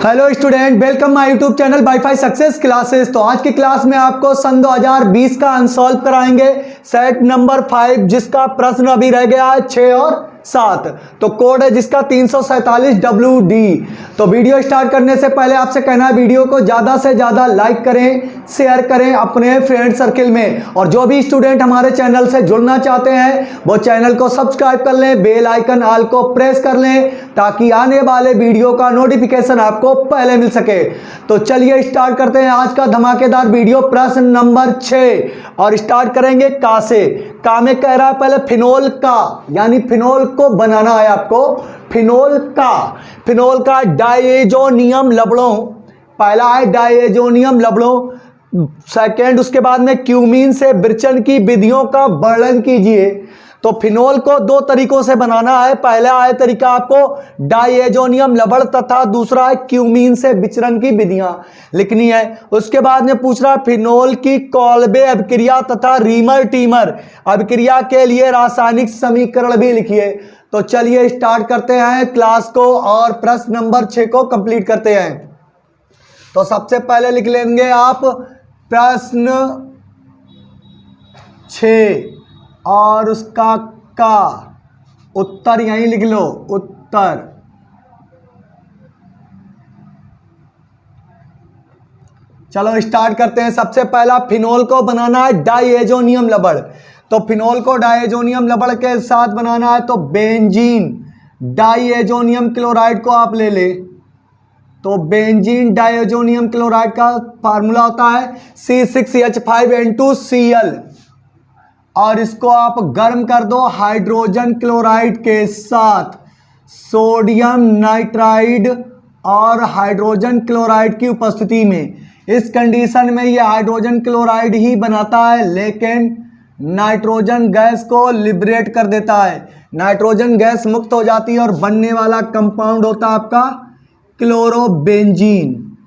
Hello student, welcome my YouTube channel wifi success classes. तो आज की क्लास में आपको सन 2020 का अनसॉल्व कराएंगे सेट नंबर 5, जिसका प्रश्न अभी रह गया है 6 और 7। तो कोड है जिसका 347WD। तो वीडियो स्टार्ट करने से पहले आपसे कहना है वीडियो को ज़्यादा से ज़्यादा लाइक करें, शेयर करें अपने फ्रेंड सर्किल में। और जो भी स्टूडेंट हमारे चैनल से जुड़ना चाहते हैं वो चैनल को सब्सक्राइब कर लें, बेल आइकन ऑल को प्रेस कर लें, ताकि आने वाले वीडियो का नोटिफिकेशन आपको पहले मिल सके। तो चलिए स्टार्ट करते हैं आज का धमाकेदार वीडियो। प्रश्न नंबर 6 और स्टार्ट करेंगे का से। का में कह रहा है पहले फिनोल का, यानी फिनोल को बनाना है आपको। फिनोल का डायजोनियम लवणों, पहला है डायजोनियम लवणों। सेकेंड, उसके बाद में क्यूमीन से विरचन की विधियों का वर्णन कीजिए। तो फिनोल को दो तरीकों से बनाना है। पहला है तरीका आपको डायजोनियम लवण तथा दूसरा है क्यूमीन से विचरण की विधियां लिखनी है। उसके बाद में पूछ रहा है फिनोल की कॉल्बे अभिक्रिया तथा रीमर टीमर अभिक्रिया के लिए रासायनिक समीकरण भी लिखिए। तो चलिए स्टार्ट करते हैं क्लास को और प्रश्न नंबर 6 को कंप्लीट करते हैं। तो सबसे पहले लिख लेंगे आप प्रश्न 6 और उसका का उत्तर यहीं लिख लो, उत्तर। चलो स्टार्ट करते हैं। सबसे पहला फिनोल को बनाना है डायजोनियम लवण। तो फिनोल को डायजोनियम लवण के साथ बनाना है तो बेंजीन डायजोनियम क्लोराइड को आप ले ले। तो बेंजीन डायजोनियम क्लोराइड का फार्मूला होता है C6H5N2Cl, और इसको आप गर्म कर दो हाइड्रोजन क्लोराइड के साथ, सोडियम नाइट्राइड और हाइड्रोजन क्लोराइड की उपस्थिति में। इस कंडीशन में ये हाइड्रोजन क्लोराइड ही बनाता है, लेकिन नाइट्रोजन गैस को लिबरेट कर देता है। नाइट्रोजन गैस मुक्त हो जाती है और बनने वाला कंपाउंड होता है आपका क्लोरोबेंजीन।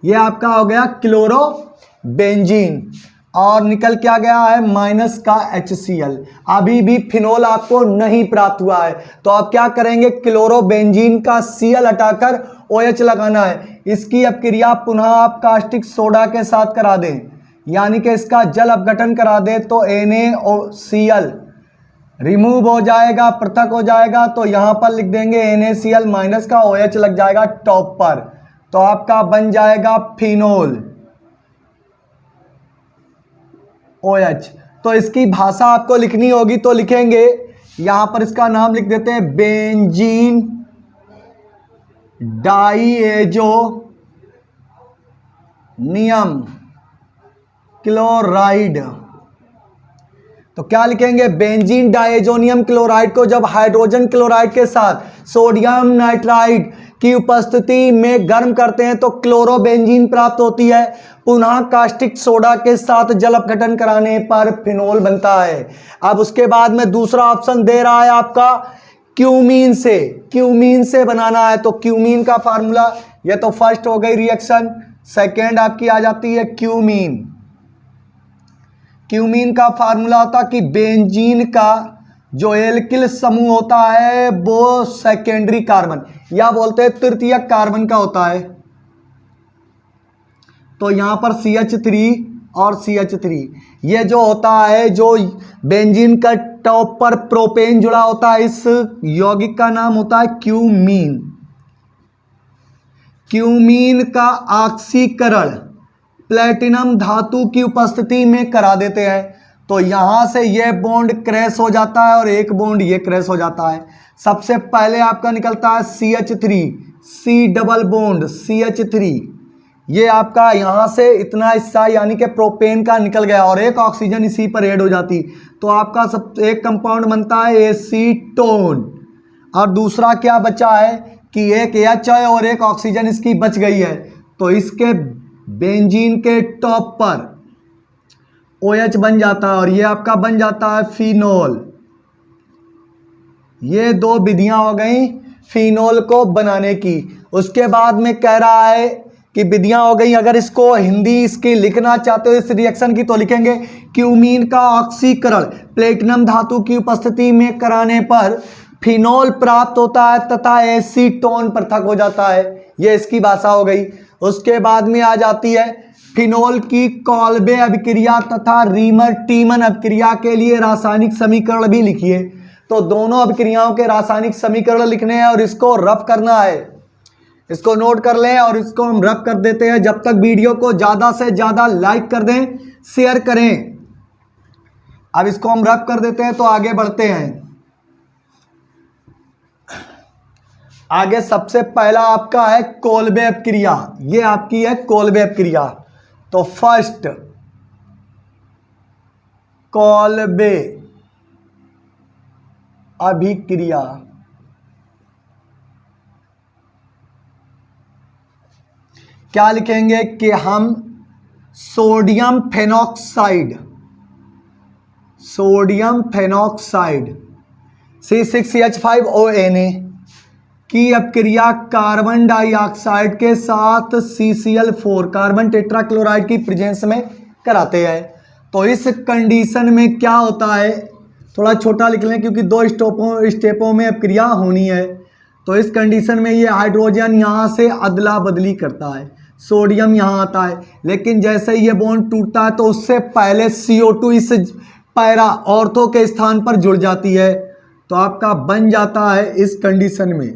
ये आपका हो गया क्लोरोबेंजीन और निकल क्या गया है माइनस का HCl। अभी भी फिनोल आपको नहीं प्राप्त हुआ है, तो आप क्या करेंगे, क्लोरोबेंजीन का Cl हटाकर OH लगाना है। इसकी अपक्रिया पुनः आप कास्टिक सोडा के साथ करा दें, यानी कि इसका जल अपघटन करा दें तो NaCl रिमूव हो जाएगा, पृथक हो जाएगा। तो यहाँ पर लिख देंगे NaCl माइनस का OH लग जाएगा टॉप पर, तो आपका बन जाएगा फिनोल OH। तो इसकी भाषा आपको लिखनी होगी, तो लिखेंगे यहां पर इसका नाम लिख देते हैं बेंजीन डायजोनियम क्लोराइड। तो क्या लिखेंगे, बेंजीन डायजोनियम क्लोराइड को जब हाइड्रोजन क्लोराइड के साथ सोडियम नाइट्राइड की उपस्थिति में गर्म करते हैं तो क्लोरोबेंजीन प्राप्त होती है। पुनः कास्टिक सोडा के साथ जल अपघटन कराने पर फिनोल बनता है। अब उसके बाद में दूसरा ऑप्शन दे रहा है आपका क्यूमीन से बनाना है। तो क्यूमीन का फार्मूला, ये तो फर्स्ट हो गई रिएक्शन, सेकेंड आपकी आ जाती है क्यूमीन का फार्मूला होता कि बेंजीन का जो एल्किल समूह होता है वो सेकेंडरी कार्बन या बोलते हैं तृतीयक कार्बन का होता है। तो यहां पर CH3 और CH3 ये जो होता है, जो बेंजीन का टॉप पर प्रोपेन जुड़ा होता है, इस यौगिक का नाम होता है क्यूमीन का ऑक्सीकरण प्लेटिनम धातु की उपस्थिति में करा देते हैं। तो यहां से ये बॉन्ड क्रैश हो जाता है और एक बॉन्ड ये क्रैश हो जाता है। सबसे पहले आपका निकलता है CH3, C double bond CH3, ये आपका यहां से इतना हिस्सा यानी कि प्रोपेन का निकल गया और एक ऑक्सीजन इसी पर ऐड हो जाती, तो आपका सब एक कंपाउंड बनता है एसीटोन। और दूसरा क्या बचा है कि एक H है और एक ऑक्सीजन इसकी बच गई है, तो इसके बेंजीन के टॉप पर OH बन जाता है और ये आपका बन जाता है फिनोल। ये दो विधियां हो गई फिनोल को बनाने की। उसके बाद में कह रहा है कि विधियां हो गई, अगर इसको हिंदी इसकी लिखना चाहते हो इस रिएक्शन की तो लिखेंगे क्यूमीन का ऑक्सीकरण प्लेटिनम धातु की उपस्थिति में कराने पर फिनोल प्राप्त होता है तथा एसीटोन पृथक हो जाता है। ये इसकी भाषा हो गई। उसके बाद में आ जाती है फिनोल की कॉल्बे अभिक्रिया तथा रीमर टीमन अभिक्रिया के लिए रासायनिक समीकरण भी लिखिए। तो दोनों अभिक्रियाओं के रासायनिक समीकरण लिखने हैं और इसको रफ करना है। इसको नोट कर लें और इसको हम रफ कर देते हैं। जब तक वीडियो को ज़्यादा से ज़्यादा लाइक कर दें, शेयर करें। अब इसको हम रफ कर देते हैं तो आगे बढ़ते हैं। आगे सबसे पहला आपका है कोल्बे अभिक्रिया। ये आपकी है कोल्बे अभिक्रिया। तो फर्स्ट कोल्बे अभिक्रिया क्या लिखेंगे कि हम सोडियम फेनॉक्साइड C6H5ONa की अभिक्रिया कार्बन डाइऑक्साइड के साथ CCl4 कार्बन टेट्राक्लोराइड की प्रेजेंस में कराते हैं। तो इस कंडीशन में क्या होता है, थोड़ा छोटा लिख लें क्योंकि 2 स्टेपों में अभिक्रिया होनी है। तो इस कंडीशन में ये हाइड्रोजन यहाँ से अदला बदली करता है, सोडियम यहाँ आता है, लेकिन जैसे ये बॉन्ड टूटता है तो उससे पहले CO2 इस पैरा ऑर्थो के स्थान पर जुड़ जाती है। तो आपका बन जाता है इस कंडीशन में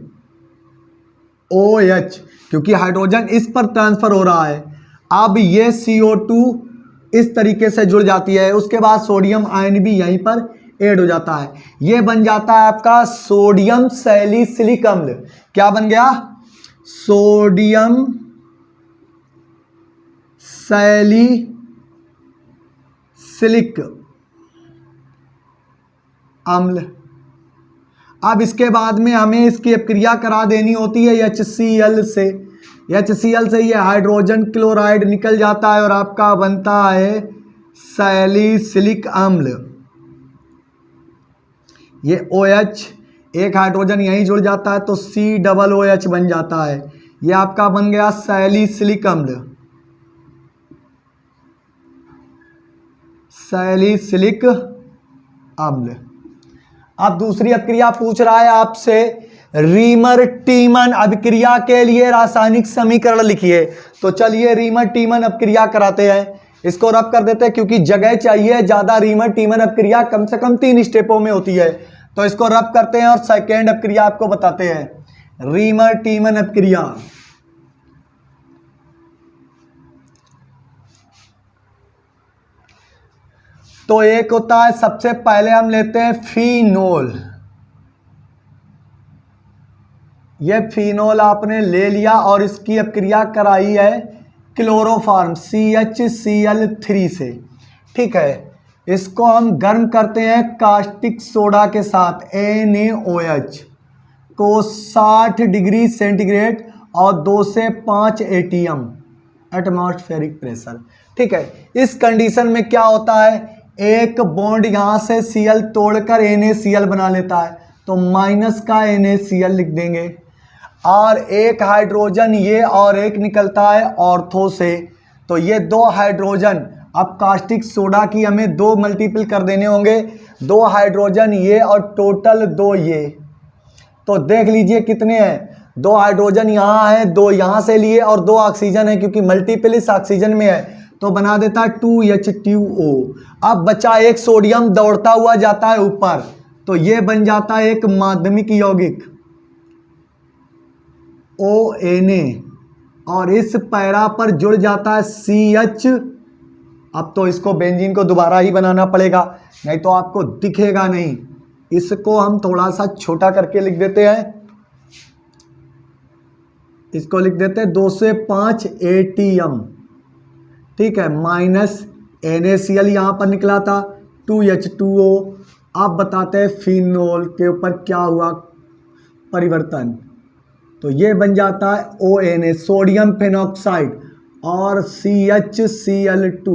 OH, क्योंकि हाइड्रोजन इस पर ट्रांसफर हो रहा है। अब ये CO2 इस तरीके से जुड़ जाती है। उसके बाद सोडियम आयन भी यहीं पर ऐड हो जाता है। ये बन जाता है आपका सोडियम सैलिसिलिक अम्ल। क्या बन गया? सोडियम सैलिसिलिक अम्ल। अब इसके बाद में हमें इसकी अभिक्रिया करा देनी होती है HCl से। HCl से ये हाइड्रोजन क्लोराइड निकल जाता है और आपका बनता है सैलिसिलिक अम्ल। ये OH, एक हाइड्रोजन यहीं जुड़ जाता है तो COOH बन जाता है। ये आपका बन गया सैलिसिलिक अम्ल, सैलिसिलिक अम्ल। अब दूसरी अभिक्रिया पूछ रहा है आपसे, रीमर टीमन अभिक्रिया के लिए रासायनिक समीकरण लिखिए। तो चलिए रीमर टीमन अभिक्रिया कराते हैं। इसको रफ कर देते हैं क्योंकि जगह चाहिए ज़्यादा। रीमर टीमन अभिक्रिया कम से कम 3 स्टेपों में होती है। तो इसको रफ करते हैं और सेकेंड अभिक्रिया आपको बताते हैं। रीमर टीमन अभिक्रिया, तो एक होता है, सबसे पहले हम लेते हैं फिनोल। ये फिनोल आपने ले लिया और इसकी अभिक्रिया कराई है क्लोरोफॉर्म CHCl3 से। ठीक है, इसको हम गर्म करते हैं कास्टिक सोडा के साथ NaOH को 60 डिग्री सेंटीग्रेड और 2 से 5 ATM एटमॉस्फेरिक प्रेशर। ठीक है, इस कंडीशन में क्या होता है, एक बॉन्ड यहाँ से Cl तोड़कर NaCl बना लेता है, तो माइनस का NaCl लिख देंगे। और एक हाइड्रोजन ये और एक निकलता है ऑर्थो से, तो ये 2 हाइड्रोजन, अब कास्टिक सोडा की हमें 2 मल्टीपल कर देने होंगे, 2 हाइड्रोजन ये और टोटल 2 ये। तो देख लीजिए कितने हैं, 2 हाइड्रोजन यहाँ है, 2 यहाँ से लिए और 2 ऑक्सीजन है, क्योंकि मल्टीपल इस ऑक्सीजन में है तो बना देता है 2H2O। अब बचा एक सोडियम दौड़ता हुआ जाता है ऊपर, तो ये बन जाता है एक माध्यमिक यौगिक ONa और इस पैरा पर जुड़ जाता है CH। अब तो इसको बेंजीन को दोबारा ही बनाना पड़ेगा, नहीं तो आपको दिखेगा नहीं। इसको हम थोड़ा सा छोटा करके लिख देते हैं, इसको लिख देते हैं 2 से 5 ATM। ठीक है, माइनस NaCl यहाँ पर निकला था 2H2O। अब बताते हैं फिनोल के ऊपर क्या हुआ परिवर्तन, तो ये बन जाता है ONa सोडियम फेनॉक्साइड और CHCl2।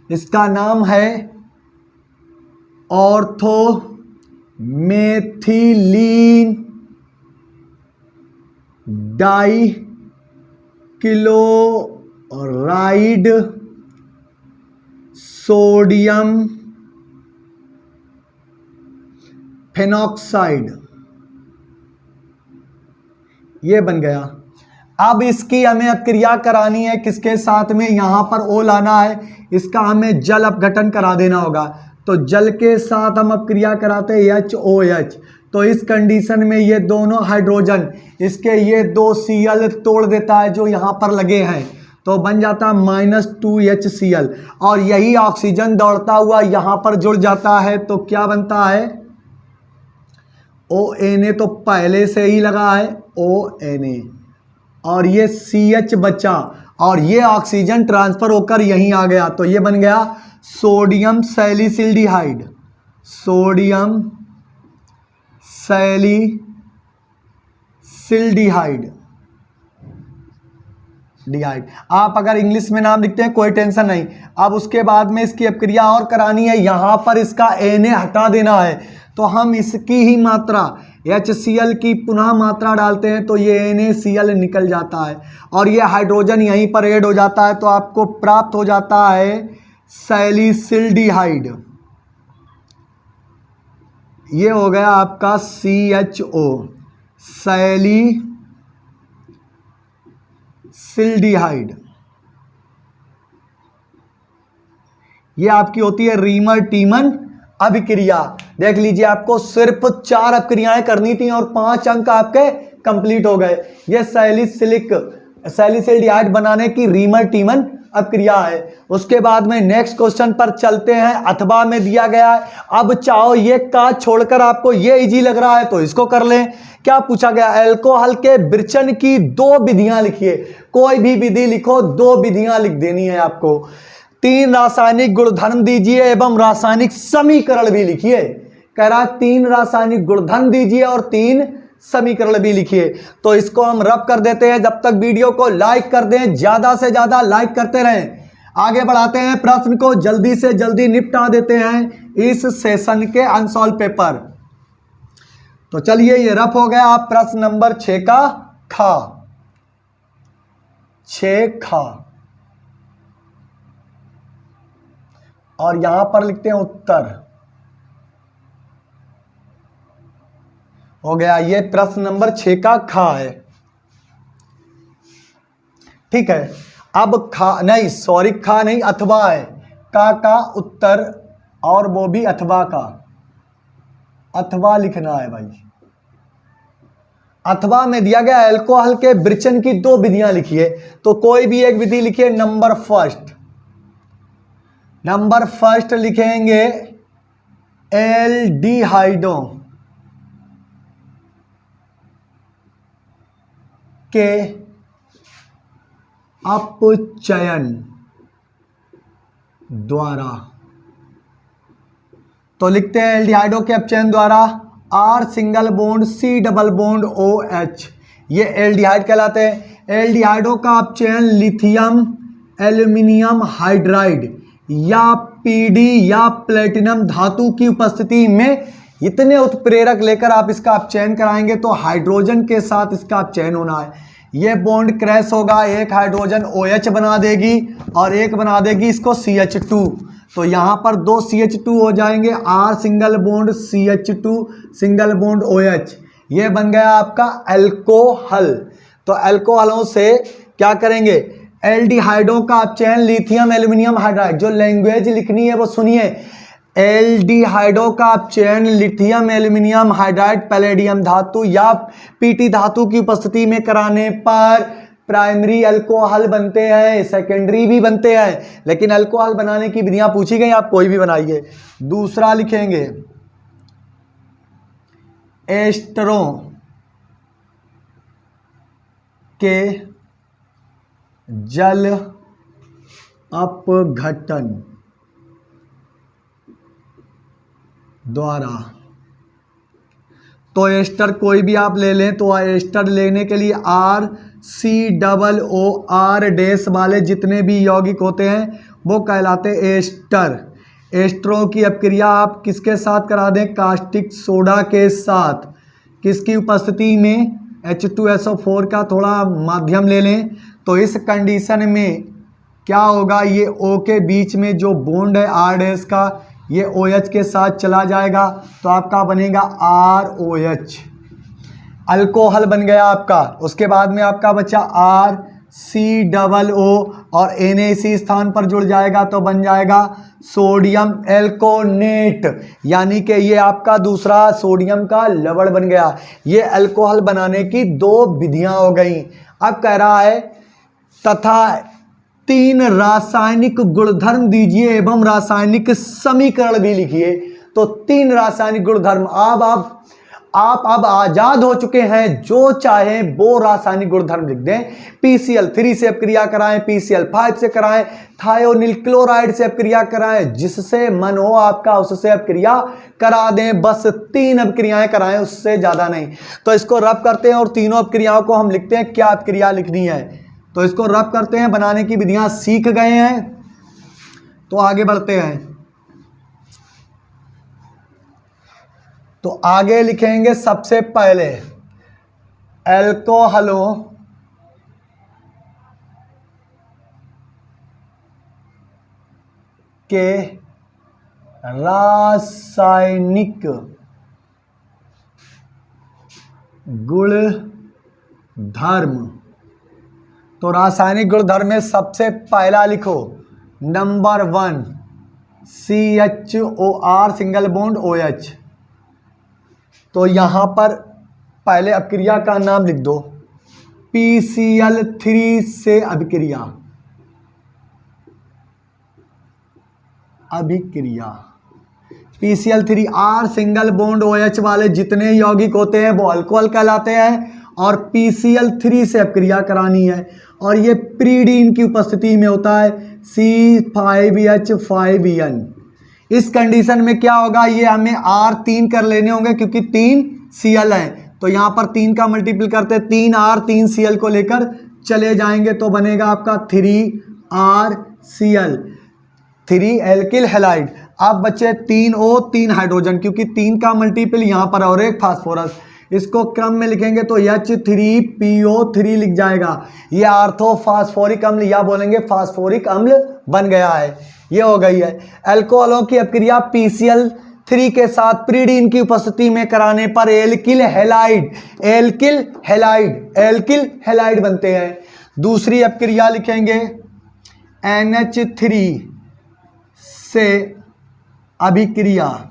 इसका नाम है ortho methylene dichloride sodium phenoxide, ये बन गया। अब इसकी हमें अपक्रिया करानी है किसके साथ में, यहाँ पर O लाना है, इसका हमें जल अपघटन करा देना होगा। तो जल के साथ हम अपक्रिया कराते हैं HOH। तो इस कंडीशन में ये दोनों हाइड्रोजन इसके ये 2 Cl तोड़ देता है जो यहाँ पर लगे हैं, तो बन जाता है -2HCl। और यही ऑक्सीजन दौड़ता हुआ यहाँ पर जुड़ जाता है, तो क्या बनता है ONA, तो पहले से ही लगा है ONA, और ये CH बचा और ये ऑक्सीजन ट्रांसफर होकर यहीं आ गया, तो ये बन गया सोडियम सैलिसिल्डिहाइड। सोडियम सैलिसिल्डिहाइड आप अगर इंग्लिश में नाम लिखते हैं कोई टेंशन नहीं। अब उसके बाद में इसकी अपक्रिया और करानी है, यहाँ पर इसका Na हटा देना है, तो हम इसकी ही मात्रा HCl की पुनः मात्रा डालते हैं, तो ये NaCl निकल जाता है और ये हाइड्रोजन यहीं पर ऐड हो जाता है, तो आपको प्राप्त हो जाता है सैलिसिल्डिहाइड। ये हो गया आपका CHO सैलिसिल्डिहाइड। ये आपकी होती है रीमर टीमन अभिक्रिया। देख लीजिए, आपको सिर्फ 4 अभिक्रियाएं करनी थी और 5 अंक आपके कंप्लीट हो गए। ये सैलिसिल्डिहाइड बनाने की रीमर टीमन अभिक्रिया है। उसके बाद में नेक्स्ट क्वेश्चन पर चलते हैं। अथवा में दिया गया है, अब चाहो ये का छोड़कर आपको ये इजी लग रहा है तो इसको कर लें। क्या पूछा गया, अल्कोहल के विरचन की 2 विधियां लिखिए। कोई भी विधि लिखो, 2 विधियां लिख देनी है आपको। 3 रासायनिक गुणधर्म दीजिए एवं रासायनिक समीकरण भी लिखिए। कह रहा 3 रासायनिक गुणधर्म दीजिए और 3 समीकरण भी लिखिए। तो इसको हम रब कर देते हैं। जब तक वीडियो को लाइक कर दें, ज्यादा से ज्यादा लाइक करते रहें। आगे बढ़ाते हैं, प्रश्न को जल्दी से जल्दी निपटा देते हैं इस सेशन के अनसॉल्व पेपर। तो चलिए, ये रफ हो गया। आप प्रश्न नंबर 6 का खा 6 खा और यहां पर लिखते हैं उत्तर। हो गया, ये प्रश्न नंबर 6 का खा है। ठीक है, अब खा नहीं, सॉरी खा नहीं, अथवा है। का उत्तर, और वो भी अथवा का। अथवा लिखना है भाई। अथवा में दिया गया अल्कोहल के विरचन की 2 विधियां लिखिए। तो कोई भी एक विधि लिखिए। नंबर फर्स्ट लिखेंगे एल्डिहाइडों के अपचयन द्वारा। तो लिखते हैं एल्डिहाइडों के अपचयन द्वारा R single bond C double bond OH, ये एल्डिहाइड कहलाते हैं। एल्डिहाइडों का अपचयन लिथियम एल्यूमिनियम हाइड्राइड या PD या प्लेटिनम धातु की उपस्थिति में इतने उत्प्रेरक लेकर आप इसका अपचयन कराएंगे तो हाइड्रोजन के साथ इसका अपचयन होना है। ये बॉन्ड क्रैश होगा, एक हाइड्रोजन OH बना देगी और एक बना देगी इसको CH2। तो यहाँ पर 2 CH2 हो जाएंगे, R single bond CH2 single bond OH, ये बन गया आपका अल्कोहल। तो अल्कोहलों से क्या करेंगे, एल्डिहाइडों का अपचयन लिथियम एल्यूमिनियम हाइड्राइड। जो लैंग्वेज लिखनी है वो सुनिए। एल्डिहाइडों का अपचयन लिथियम एल्यूमिनियम हाइड्राइड पैलेडियम धातु या PT धातु की उपस्थिति में कराने पर प्राइमरी अल्कोहल बनते हैं, सेकेंडरी भी बनते हैं, लेकिन अल्कोहल बनाने की विधियां पूछी गई, आप कोई भी बनाइए। दूसरा लिखेंगे एस्टरों के जल अपघटन द्वारा। तो एस्टर कोई भी आप ले लें, तो एस्टर लेने के लिए RCOOR डैश वाले जितने भी यौगिक होते हैं वो कहलाते एस्टर। एस्टरों की अपक्रिया आप किसके साथ करा दें, कास्टिक सोडा के साथ। किसकी उपस्थिति में, H2SO4 का थोड़ा माध्यम ले लें। तो इस कंडीशन में क्या होगा, ये O के बीच में जो बॉन्ड है R डैश का, ये OH के साथ चला जाएगा, तो आपका बनेगा ROH। अल्कोहल बन गया आपका। उसके बाद में आपका बच्चा RCOO और NaC स्थान पर जुड़ जाएगा तो बन जाएगा सोडियम एल्कोनेट, यानी कि ये आपका दूसरा सोडियम का लवण बन गया। ये अल्कोहल बनाने की 2 विधियां हो गई। अब कह रहा है तथा 3 रासायनिक गुणधर्म दीजिए एवं रासायनिक समीकरण भी लिखिए। तो 3 रासायनिक गुणधर्म आप अब आजाद हो चुके हैं, जो चाहें वो रासायनिक गुणधर्म लिख दें। PCl3 से अपक्रिया कराएं, PCl5 से कराएं, थायोनिल क्लोराइड से अपक्रिया कराएं, जिससे मन हो आपका उससे अपक्रिया करा दें। बस 3 अपक्रियाएं कराएं, उससे ज्यादा नहीं। तो इसको रब करते हैं और तीनों अपक्रियाओं को हम लिखते हैं क्या अपक्रिया लिखनी है। तो इसको रब करते हैं, बनाने की विधियां सीख गए हैं तो आगे बढ़ते हैं। तो आगे लिखेंगे सबसे पहले एल्कोहलों के रासायनिक गुणधर्म। तो रासायनिक गुणधर्म में सबसे पहला लिखो number 1 CHOR single bond OH। तो यहां पर पहले अपक्रिया का नाम लिख दो, PCl3 से अभिक्रिया PCl3 R single bond OH वाले जितने यौगिक होते हैं वो अल्कोहल कहलाते हैं और PCl3 से अपक्रिया करानी है और ये प्रीडीन की उपस्थिति में होता है C5H5En। इस कंडीशन में क्या होगा, ये हमें R3 कर लेने होंगे क्योंकि 3 Cl हैं। तो यहां पर 3 का मल्टीपल करते हैं, 3R 3 Cl को लेकर चले जाएंगे तो बनेगा आपका 3RCl, 3 एल्किल हैलाइड। अब बच्चे 3O 3 हाइड्रोजन, क्योंकि 3 का मल्टीपल यहां पर और एक फास्फोरस। इसको क्रम में लिखेंगे तो H3PO3 लिख जाएगा। ये आर्थोफास्फोरिक अम्ल या बोलेंगे फास्फोरिक अम्ल बन गया है। ये हो गई है। अल्कोहलों की अपक्रिया PCl3 के साथ प्रीडीन की उपस्थिति में कराने पर एल्किल हैलाइड बनते हैं। दूसरी अपक्रिया लिखेंगे NH3 से अभिक्रिया,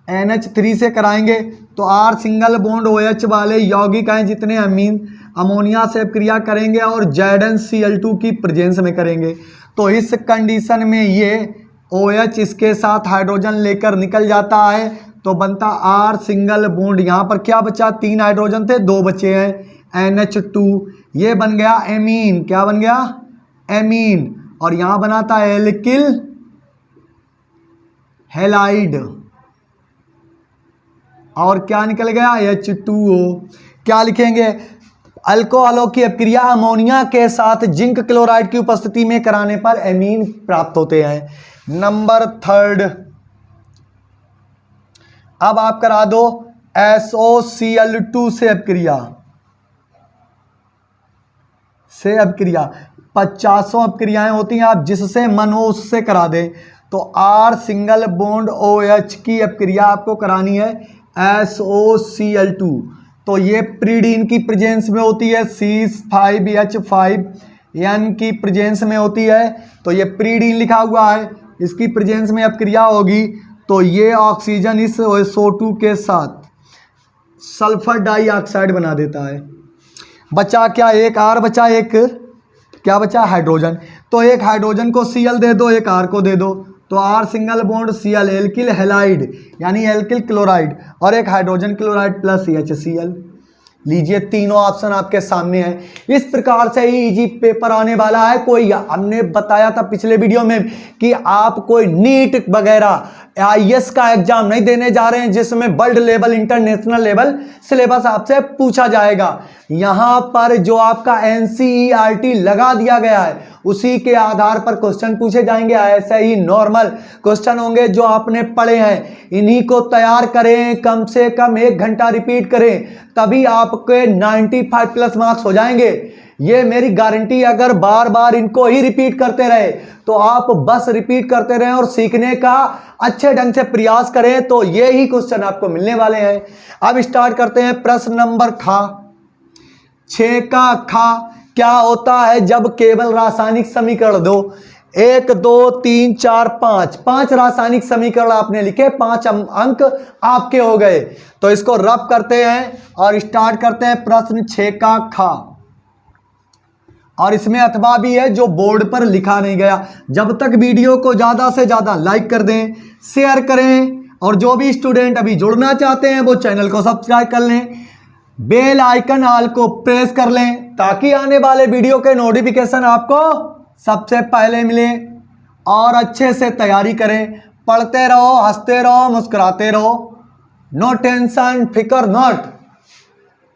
NH3 से कराएंगे तो R सिंगल बॉन्ड OH वाले यौगिक हैं जितने अमीन अमोनिया से अपक्रिया करेंगे और ZnCl2 की प्रेजेंस में करेंगे। तो इस कंडीशन में ये OH इसके साथ हाइड्रोजन लेकर निकल जाता है तो बनता R सिंगल बॉन्ड। यहाँ पर क्या बचा, 3 हाइड्रोजन थे, 2 बचे हैं NH2। ये बन गया एमीन, क्या बन गया एमीन, और यहाँ बनाता है एल्किल हैलाइड और क्या निकल गया H2O। क्या लिखेंगे, अल्कोहलों की अपक्रिया अमोनिया के साथ जिंक क्लोराइड की उपस्थिति में कराने पर एमीन प्राप्त होते हैं। नंबर 3 अब आप करा दो SOCl2 से अपक्रिया 50 अपक्रियाएं होती हैं, आप जिससे मन हो उससे करा दें। तो R सिंगल बॉन्ड OH की अपक्रिया आपको करानी है SOCl2। तो ये प्रीडीन की प्रेजेंस में होती है, C5H5En की प्रेजेंस में होती है। तो ये प्रीडीन लिखा हुआ है, इसकी प्रेजेंस में अपक्रिया होगी तो ये ऑक्सीजन इस SO2 के साथ सल्फर डाइऑक्साइड बना देता है। बचा क्या, एक R बचा, एक क्या बचा हाइड्रोजन। तो एक हाइड्रोजन को Cl दे दो, एक R को दे दो, तो R single bond Cl alkyl halide यानी एल्किल क्लोराइड और एक हाइड्रोजन क्लोराइड प्लस HCl। लीजिए तीनों ऑप्शन आपके सामने हैं। इस प्रकार से ही इजी पेपर आने वाला है। कोई हमने बताया था पिछले वीडियो में कि आप कोई नीट वगैरह IAS का एग्जाम नहीं देने जा रहे हैं जिसमें world level international level syllabus आपसे पूछा जाएगा। यहां पर जो आपका NCERT लगा दिया गया है उसी के आधार पर क्वेश्चन पूछे जाएंगे। ऐसे ही नॉर्मल क्वेश्चन होंगे जो आपने पढ़े हैं, इन्हीं को तैयार करें, कम से कम 1 घंटा रिपीट करें, तभी आपके 95 प्लस मार्क्स हो जाएंगे। ये मेरी गारंटी, अगर बार बार इनको ही रिपीट करते रहे तो आप बस रिपीट करते रहें और सीखने का अच्छे ढंग से प्रयास करें तो ये ही क्वेश्चन आपको मिलने वाले हैं। अब स्टार्ट करते हैं प्रश्न नंबर 6 का खा। क्या होता है जब केवल रासायनिक समीकरण दो? 1 2 3 4 5 रासायनिक समीकरण आपने लिखे, 5 अंक आपके हो गए। तो इसको रब करते हैं और स्टार्ट करते हैं प्रश्न 6 का खा। और इसमें अथवा भी है जो बोर्ड पर लिखा नहीं गया। जब तक वीडियो को ज़्यादा से ज़्यादा लाइक कर दें, शेयर करें, और जो भी स्टूडेंट अभी जुड़ना चाहते हैं वो चैनल को सब्सक्राइब कर लें, बेल आइकन ऑल को प्रेस कर लें ताकि आने वाले वीडियो के नोटिफिकेशन आपको सबसे पहले मिले। और अच्छे से तैयारी करें, पढ़ते रहो, हंसते रहो, मुस्कुराते रहो। नो टेंशन, फिकर नॉट,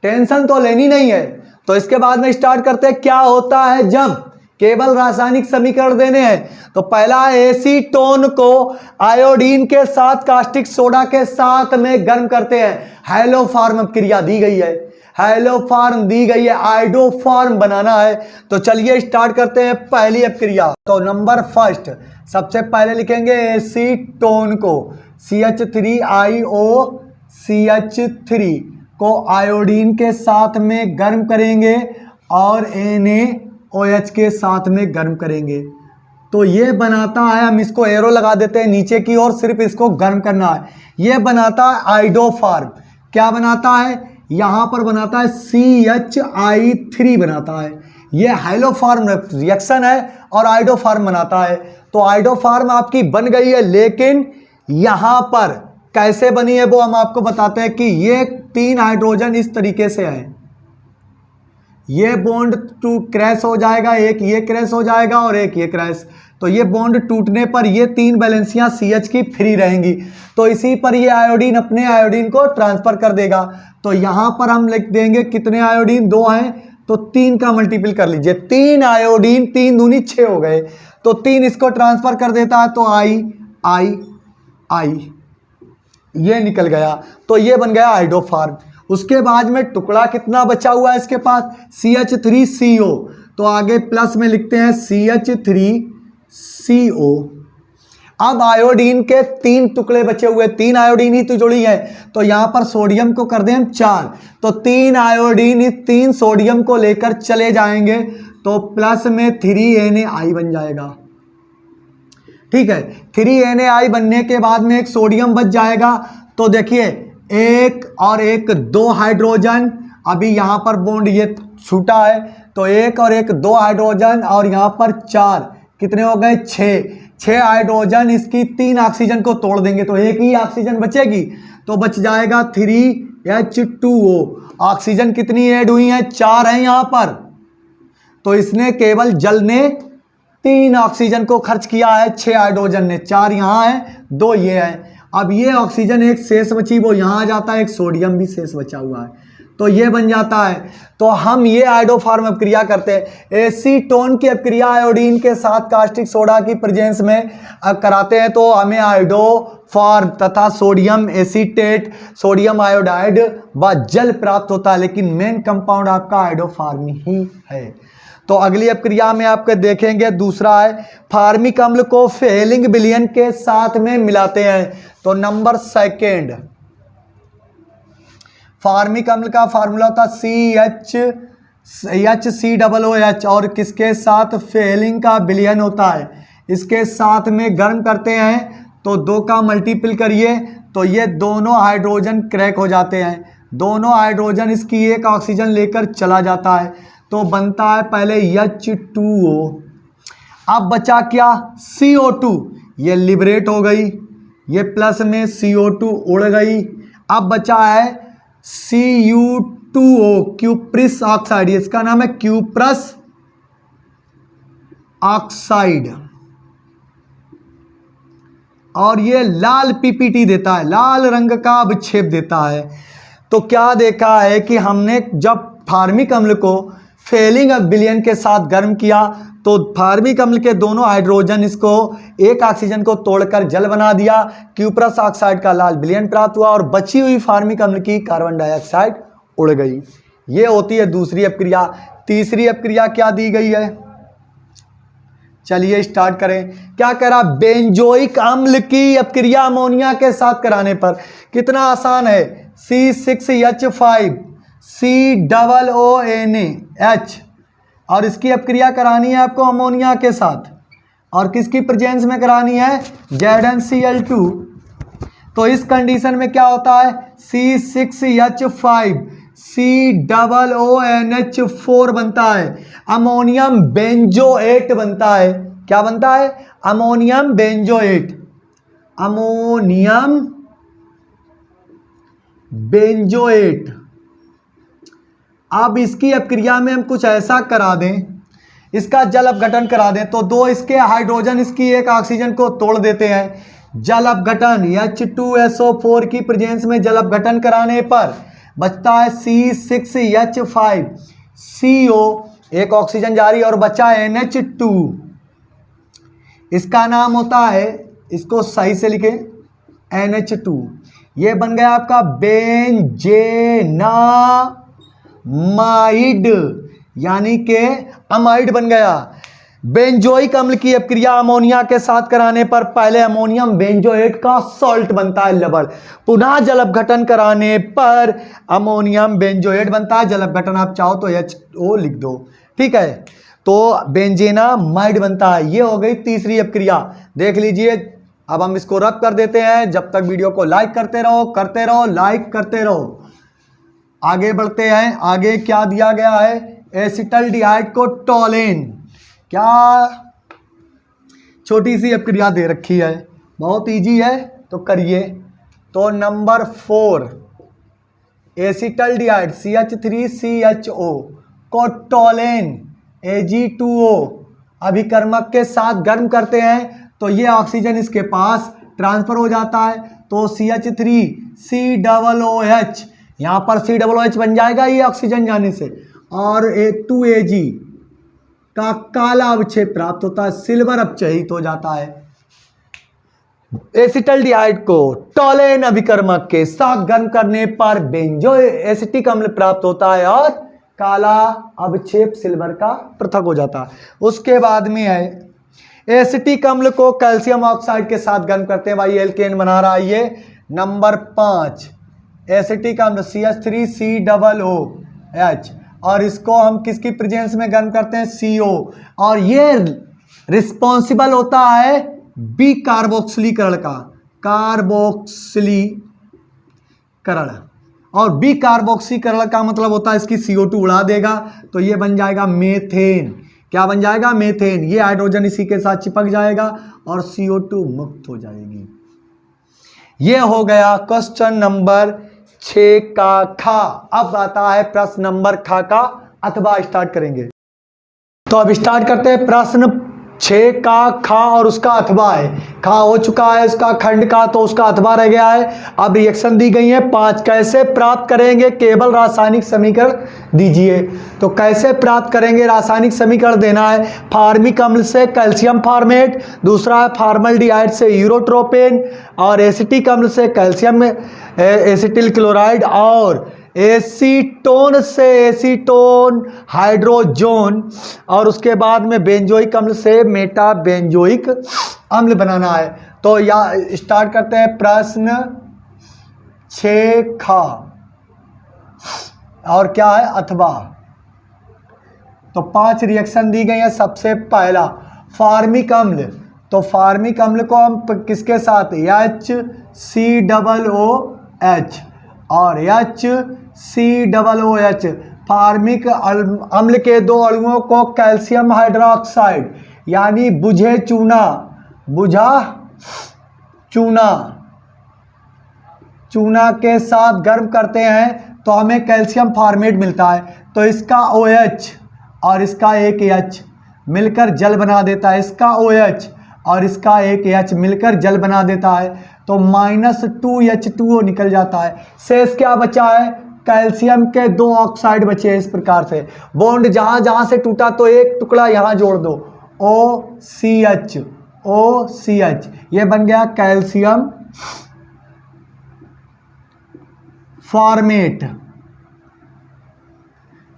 टेंशन तो लेनी नहीं है। तो इसके बाद में स्टार्ट करते हैं क्या होता है जब केवल रासायनिक समीकरण देने हैं। तो पहला, एसीटोन को आयोडीन के साथ कास्टिक सोडा के साथ में गर्म करते हैं। हैलोफॉर्म अपक्रिया दी गई है, हैलोफॉर्म दी गई है, आइडोफॉर्म बनाना है। तो चलिए स्टार्ट करते हैं पहली अपक्रिया। तो नंबर फर्स्ट सबसे पहले लिखेंगे एसीटोन को CH3IO CH3 को आयोडीन के साथ में गर्म करेंगे और NaOH के साथ में गर्म करेंगे। तो ये बनाता है, हम इसको एरो लगा देते हैं नीचे की ओर, सिर्फ इसको गर्म करना है। ये बनाता है आइडोफॉर्म। क्या बनाता है? यहाँ पर बनाता है CHI3 बनाता है। ये हैलोफॉर्म रिएक्शन है और आइडोफॉर्म बनाता है। तो आइडोफॉर्म आपकी बन गई है, लेकिन यहाँ पर कैसे बनी है वो हम आपको बताते हैं कि ये 3 हाइड्रोजन इस तरीके से है। ये बॉन्ड क्रैश हो जाएगा, एक ये क्रैश हो जाएगा और एक ये क्रैश। तो ये बॉन्ड टूटने पर ये 3 वैलेंसियां CH की फ्री रहेंगी। तो इसी पर ये आयोडीन अपने आयोडीन को ट्रांसफर कर देगा। तो यहाँ पर हम लिख देंगे कितने आयोडीन, 2 हैं, तो 3 का मल्टीपल कर लीजिए। 3 आयोडीन, 3 दूनी 6 हो गए, तो 3 इसको ट्रांसफर कर देता है। तो आई ये निकल गया। तो ये बन गया आइडोफॉर्म। उसके बाद में टुकड़ा कितना बचा हुआ है इसके पास? CH3CO। तो आगे प्लस में लिखते हैं CH3CO। अब आयोडीन के 3 टुकड़े बचे हुए, 3 आयोडीन ही तो जुड़ी है। तो यहाँ पर सोडियम को कर दें हम 4। तो 3 आयोडीन इस 3 सोडियम को लेकर चले जाएंगे, तो प्लस में 3Na बन जाएगा। ठीक है, 3Na बनने के बाद में एक सोडियम बच जाएगा। तो देखिए, एक और एक 2 हाइड्रोजन, अभी यहाँ पर बॉन्ड ये छूटा है, तो एक और एक 2 हाइड्रोजन और यहाँ पर 4, कितने हो गए? 6 हाइड्रोजन इसकी 3 ऑक्सीजन को तोड़ देंगे तो एक ही ऑक्सीजन बचेगी। तो बच जाएगा 3H2O। ऑक्सीजन कितनी ऐड हुई है? 4 है यहाँ पर। तो इसने केवल जल ने 3 ऑक्सीजन को खर्च किया है, 6 हाइड्रोजन ने। 4 यहाँ है, 2 ये है। अब ये ऑक्सीजन एक शेष बची, वो यहाँ आ जाता है, एक सोडियम भी शेष बचा हुआ है, तो ये बन जाता है। तो हम ये आइडोफॉर्म अपक्रिया करते हैं। एसीटोन की अपक्रिया आयोडीन के साथ कास्टिक सोडा की प्रेजेंस में कराते हैं, तो हमें आइडोफॉर्म तथा सोडियम एसीटेट, सोडियम आयोडाइड व जल प्राप्त होता है। लेकिन मेन कंपाउंड आपका आइडोफॉर्म ही है। तो अगली अपक्रिया में आपके देखेंगे, दूसरा है फार्मिक अम्ल को फेलिंग विलयन के साथ में मिलाते हैं। तो नंबर सेकेंड, फार्मिक अम्ल का फार्मूला होता HCOOH और किसके साथ? फेलिंग का विलयन होता है, इसके साथ में गर्म करते हैं। तो 2 का मल्टीपल करिए, तो ये दोनों हाइड्रोजन क्रैक हो जाते हैं। दोनों हाइड्रोजन इसकी एक ऑक्सीजन लेकर चला जाता है, तो बनता है पहले H2O। अब बचा क्या? CO2, ये लिबरेट हो गई, ये प्लस में CO2 उड़ गई। अब बचा है Cu2O, क्यूप्रिस ऑक्साइड, इसका नाम है क्यूप्रस ऑक्साइड, और ये लाल पीपीटी देता है, लाल रंग का अवक्षेप देता है। तो क्या देखा है कि हमने जब फार्मिक अम्ल को फेलिंग विलयन के साथ गर्म किया, तो फार्मिक अम्ल के दोनों हाइड्रोजन इसको एक ऑक्सीजन को तोड़कर जल बना दिया, क्यूप्रस ऑक्साइड का लाल विलयन प्राप्त हुआ और बची हुई फार्मिक अम्ल की कार्बन डाइऑक्साइड उड़ गई। ये होती है दूसरी अपक्रिया। तीसरी अपक्रिया क्या दी गई है, चलिए स्टार्ट करें। क्या कह रहा, बेंजोइक अम्ल की अपक्रिया अमोनिया के साथ कराने पर, कितना आसान है, C6H5 COONH, और इसकी अपक्रिया करानी है आपको अमोनिया के साथ, और किसकी प्रेजेंस में करानी है, ZnCl2। तो इस कंडीशन में क्या होता है, C6H5 COONH4 बनता है, अमोनियम बेंजोएट बनता है। क्या बनता है, अमोनियम बेंजोएट, अमोनियम बेंजोएट। अब इसकी अपक्रिया में हम कुछ ऐसा करा दें, इसका जल अपघटन करा दें, तो दो इसके हाइड्रोजन इसकी एक ऑक्सीजन को तोड़ देते हैं। जल अपघटन H2SO4 की प्रेजेंस में जल अपघटन कराने पर बचता है C6H5 CO, एक ऑक्सीजन जारी और बचा NH2। इसका नाम होता है, इसको सही से लिखे, NH2। ये बन गया आपका बेंजेनामाइड, यानी कि अमाइड बन गया। बेंजोइक अम्ल की अपक्रिया अमोनिया के साथ कराने पर पहले अमोनियम बेंजोएट का सॉल्ट बनता है लवण, पुनः जल अपघटन कराने पर अमोनियम बेंजोएट बनता है। जल अपघटन आप चाहो तो HO लिख दो, ठीक है। तो बेंजेनामाइड बनता है। ये हो गई तीसरी अपक्रिया, देख लीजिए। अब हम इसको रद्द कर देते हैं। जब तक वीडियो को लाइक करते रहो, लाइक करते रहो। आगे बढ़ते हैं। आगे क्या दिया गया है, एसिटल्डिहाइड को टोलेन, क्या छोटी सी अपक्रिया दे रखी है, बहुत इजी है तो करिए। तो नंबर 4 एसिटल्डिहाइड CH3CHO को टोलेन Ag2O अभिकर्मक के साथ गर्म करते हैं तो ये ऑक्सीजन इसके पास ट्रांसफर हो जाता है। तो CH3COOH, यहाँ पर COOH बन जाएगा ये ऑक्सीजन जाने से, और 2Ag का काला अवक्षेप प्राप्त होता है, सिल्वर अपचयित हो जाता है। एसिटल्डिहाइड को टोलेन अभिकर्मक के साथ गर्म करने पर बेंजो एसिटिक अम्ल प्राप्त होता है और काला अवक्षेप सिल्वर का पृथक हो जाता है। उसके बाद में है एसिटिक अम्ल को कैल्शियम ऑक्साइड के साथ गर्म करते हैं, भाई एल्केन बना रहा है ये। नंबर 5 एसिटिक अम्ल CH3COOH, और इसको हम किसकी प्रेजेंस में गर्म करते हैं, CO, और ये रिस्पॉन्सिबल होता है बी कार्बोक्सिलीकरण का, कार्बोक्सिलीकरण। और बी कार्बोक्सीकरण का मतलब होता है इसकी CO2 उड़ा देगा, तो ये बन जाएगा मेथेन। क्या बन जाएगा, मेथेन। ये हाइड्रोजन इसी के साथ चिपक जाएगा और CO2 मुक्त हो जाएगी। ये हो गया क्वेश्चन नंबर 6 का खा। अब आता है प्रश्न नंबर खा का अथवा स्टार्ट करेंगे। तो अब स्टार्ट करते हैं। प्रश्न 6 का खा और उसका अथवा है। खा हो चुका है उसका खंड का, तो उसका अथवा रह गया है। अब रिएक्शन दी गई है 5। कैसे प्राप्त करेंगे, केवल रासायनिक समीकरण दीजिए। तो कैसे प्राप्त करेंगे, रासायनिक समीकरण देना है। फार्मिक अम्ल से कैल्शियम फार्मेट, दूसरा है फॉर्मल्डिहाइड से यूरोट्रोपेन, और एसिटिक अम्ल से कैल्शियम एसिटिल क्लोराइड, और एसीटोन से एसीटोन हाइड्रोजोन, और उसके बाद में बेंजोइक अम्ल से मेटा बेंजोइक अम्ल बनाना है। तो या स्टार्ट करते हैं प्रश्न 6 खा, और क्या है, अथवा। तो 5 रिएक्शन दी गई है। सबसे पहला फार्मिक अम्ल, तो फार्मिक अम्ल को हम किसके साथ, HCOOH और HCOOH, फार्मिक अम्ल के दो अणुओं को कैल्शियम हाइड्रोक्साइड यानी बुझे चूना, बुझा चूना, चूना के साथ गर्म करते हैं तो हमें कैल्शियम फार्मेट मिलता है। तो इसका OH और इसका एक H मिलकर जल बना देता है। इसका OH और इसका एक H मिलकर जल बना देता है। तो -2H2O निकल जाता है। शेष क्या बचा है, कैल्शियम के 2 ऑक्साइड बचे हैं। इस प्रकार से बॉन्ड जहां जहां से टूटा तो एक टुकड़ा यहां जोड़ दो, OCH, OCH, ये बन गया कैल्शियम फॉर्मेट।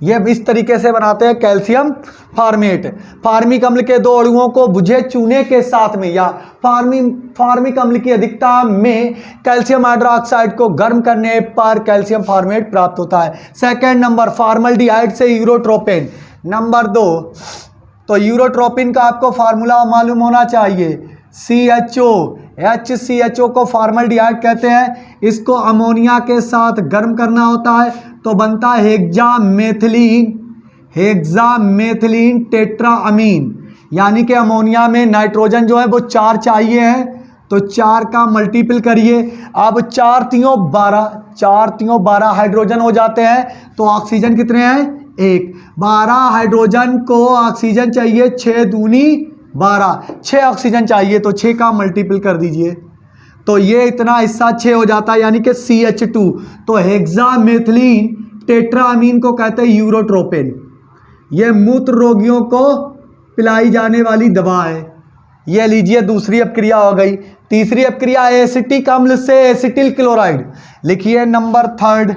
ये इस तरीके से बनाते हैं कैल्शियम फार्मेट। फार्मिक अम्ल के 2 अणुओं को बुझे चूने के साथ में या फार्मिक अम्ल की अधिकता में कैल्शियम हाइड्रोक्साइड को गर्म करने पर कैल्शियम फार्मेट प्राप्त होता है। सेकंड नंबर, फॉर्मल्डिहाइड से यूरोट्रोपिन। नंबर 2, तो यूरोट्रोपिन का आपको फार्मूला मालूम होना चाहिए, CHO। HCHO को फॉर्मल्डिहाइड कहते हैं। इसको अमोनिया के साथ गर्म करना होता है तो बनता है हेक्सामेथिलीन टेट्राअमीन। यानी कि अमोनिया में नाइट्रोजन जो है वो 4 चाहिए है, तो 4 का मल्टीपल करिए। अब 4 3 12 हाइड्रोजन हो जाते हैं, तो ऑक्सीजन कितने हैं? 1। 12 हाइड्रोजन को ऑक्सीजन चाहिए 6 दूनी 12, 6 ऑक्सीजन चाहिए, तो 6 का मल्टीपल कर दीजिए, तो ये इतना हिस्सा 6 हो जाता है, यानी कि CH2। तो हेक्सामेथिलीन टेट्राअमीन को कहते हैं यूरोट्रोपिन। ये मूत्र रोगियों को पिलाई जाने वाली दवा है। ये लीजिए, दूसरी अपक्रिया हो गई। तीसरी अपक्रिया एसिटिक अम्ल से एसिटिल क्लोराइड। लिखिए नंबर 3,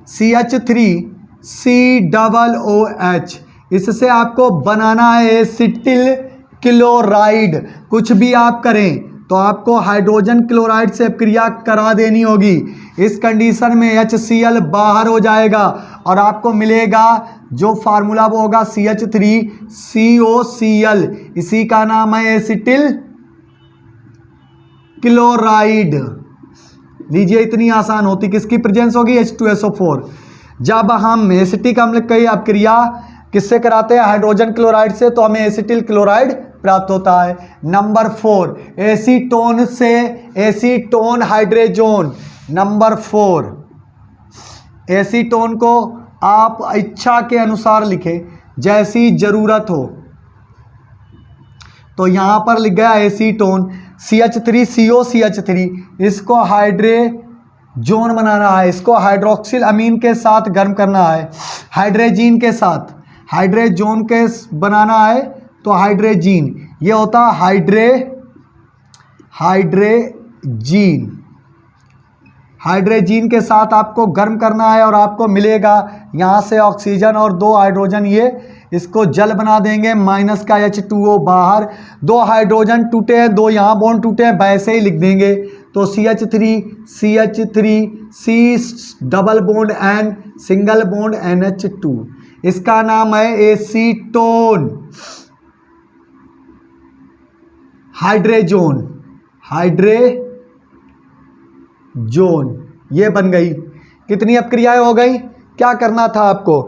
CH3COOH। इससे आपको बनाना है एसिटिल क्लोराइड। कुछ भी आप करें तो आपको हाइड्रोजन क्लोराइड से अपक्रिया करा देनी होगी। इस कंडीशन में HCl बाहर हो जाएगा और आपको मिलेगा जो फार्मूला वो होगा CH3COCl। इसी का नाम है एसिटिल क्लोराइड। लीजिए, इतनी आसान होती किसकी प्रेजेंस होगी? H2SO4। जब हम एसिटिक अम्ल की अपक्रिया किससे कराते हैं? हाइड्रोजन क्लोराइड से, तो हमें एसिटिल क्लोराइड प्राप्त होता है। नंबर 4, एसीटोन से एसीटोन हाइड्रोजन। नंबर 4, एसीटोन को आप इच्छा के अनुसार लिखें, जैसी जरूरत हो। तो यहां पर लिख गया एसीटोन। CH3COCH3, इसको हाइड्रोजन बनाना है, इसको हाइड्रोक्सिल अमीन के साथ गर्म करना है। हाइड्रोजीन के साथ हाइड्रोजन के बनाना है, तो हाइड्रोजीन, ये होता है हाइड्रोजीन। हाइड्रोजीन के साथ आपको गर्म करना है और आपको मिलेगा यहाँ से ऑक्सीजन और 2 हाइड्रोजन, ये इसको जल बना देंगे, माइनस का H2O बाहर। 2 हाइड्रोजन टूटे हैं, 2 यहाँ बॉन्ड टूटे हैं, वैसे ही लिख देंगे। तो CH3 C double bond N single bond NH2। इसका नाम है एसीटोन हाइड्रोजन। ये बन गई। कितनी अपक्रियाएं हो गई? क्या करना था आपको?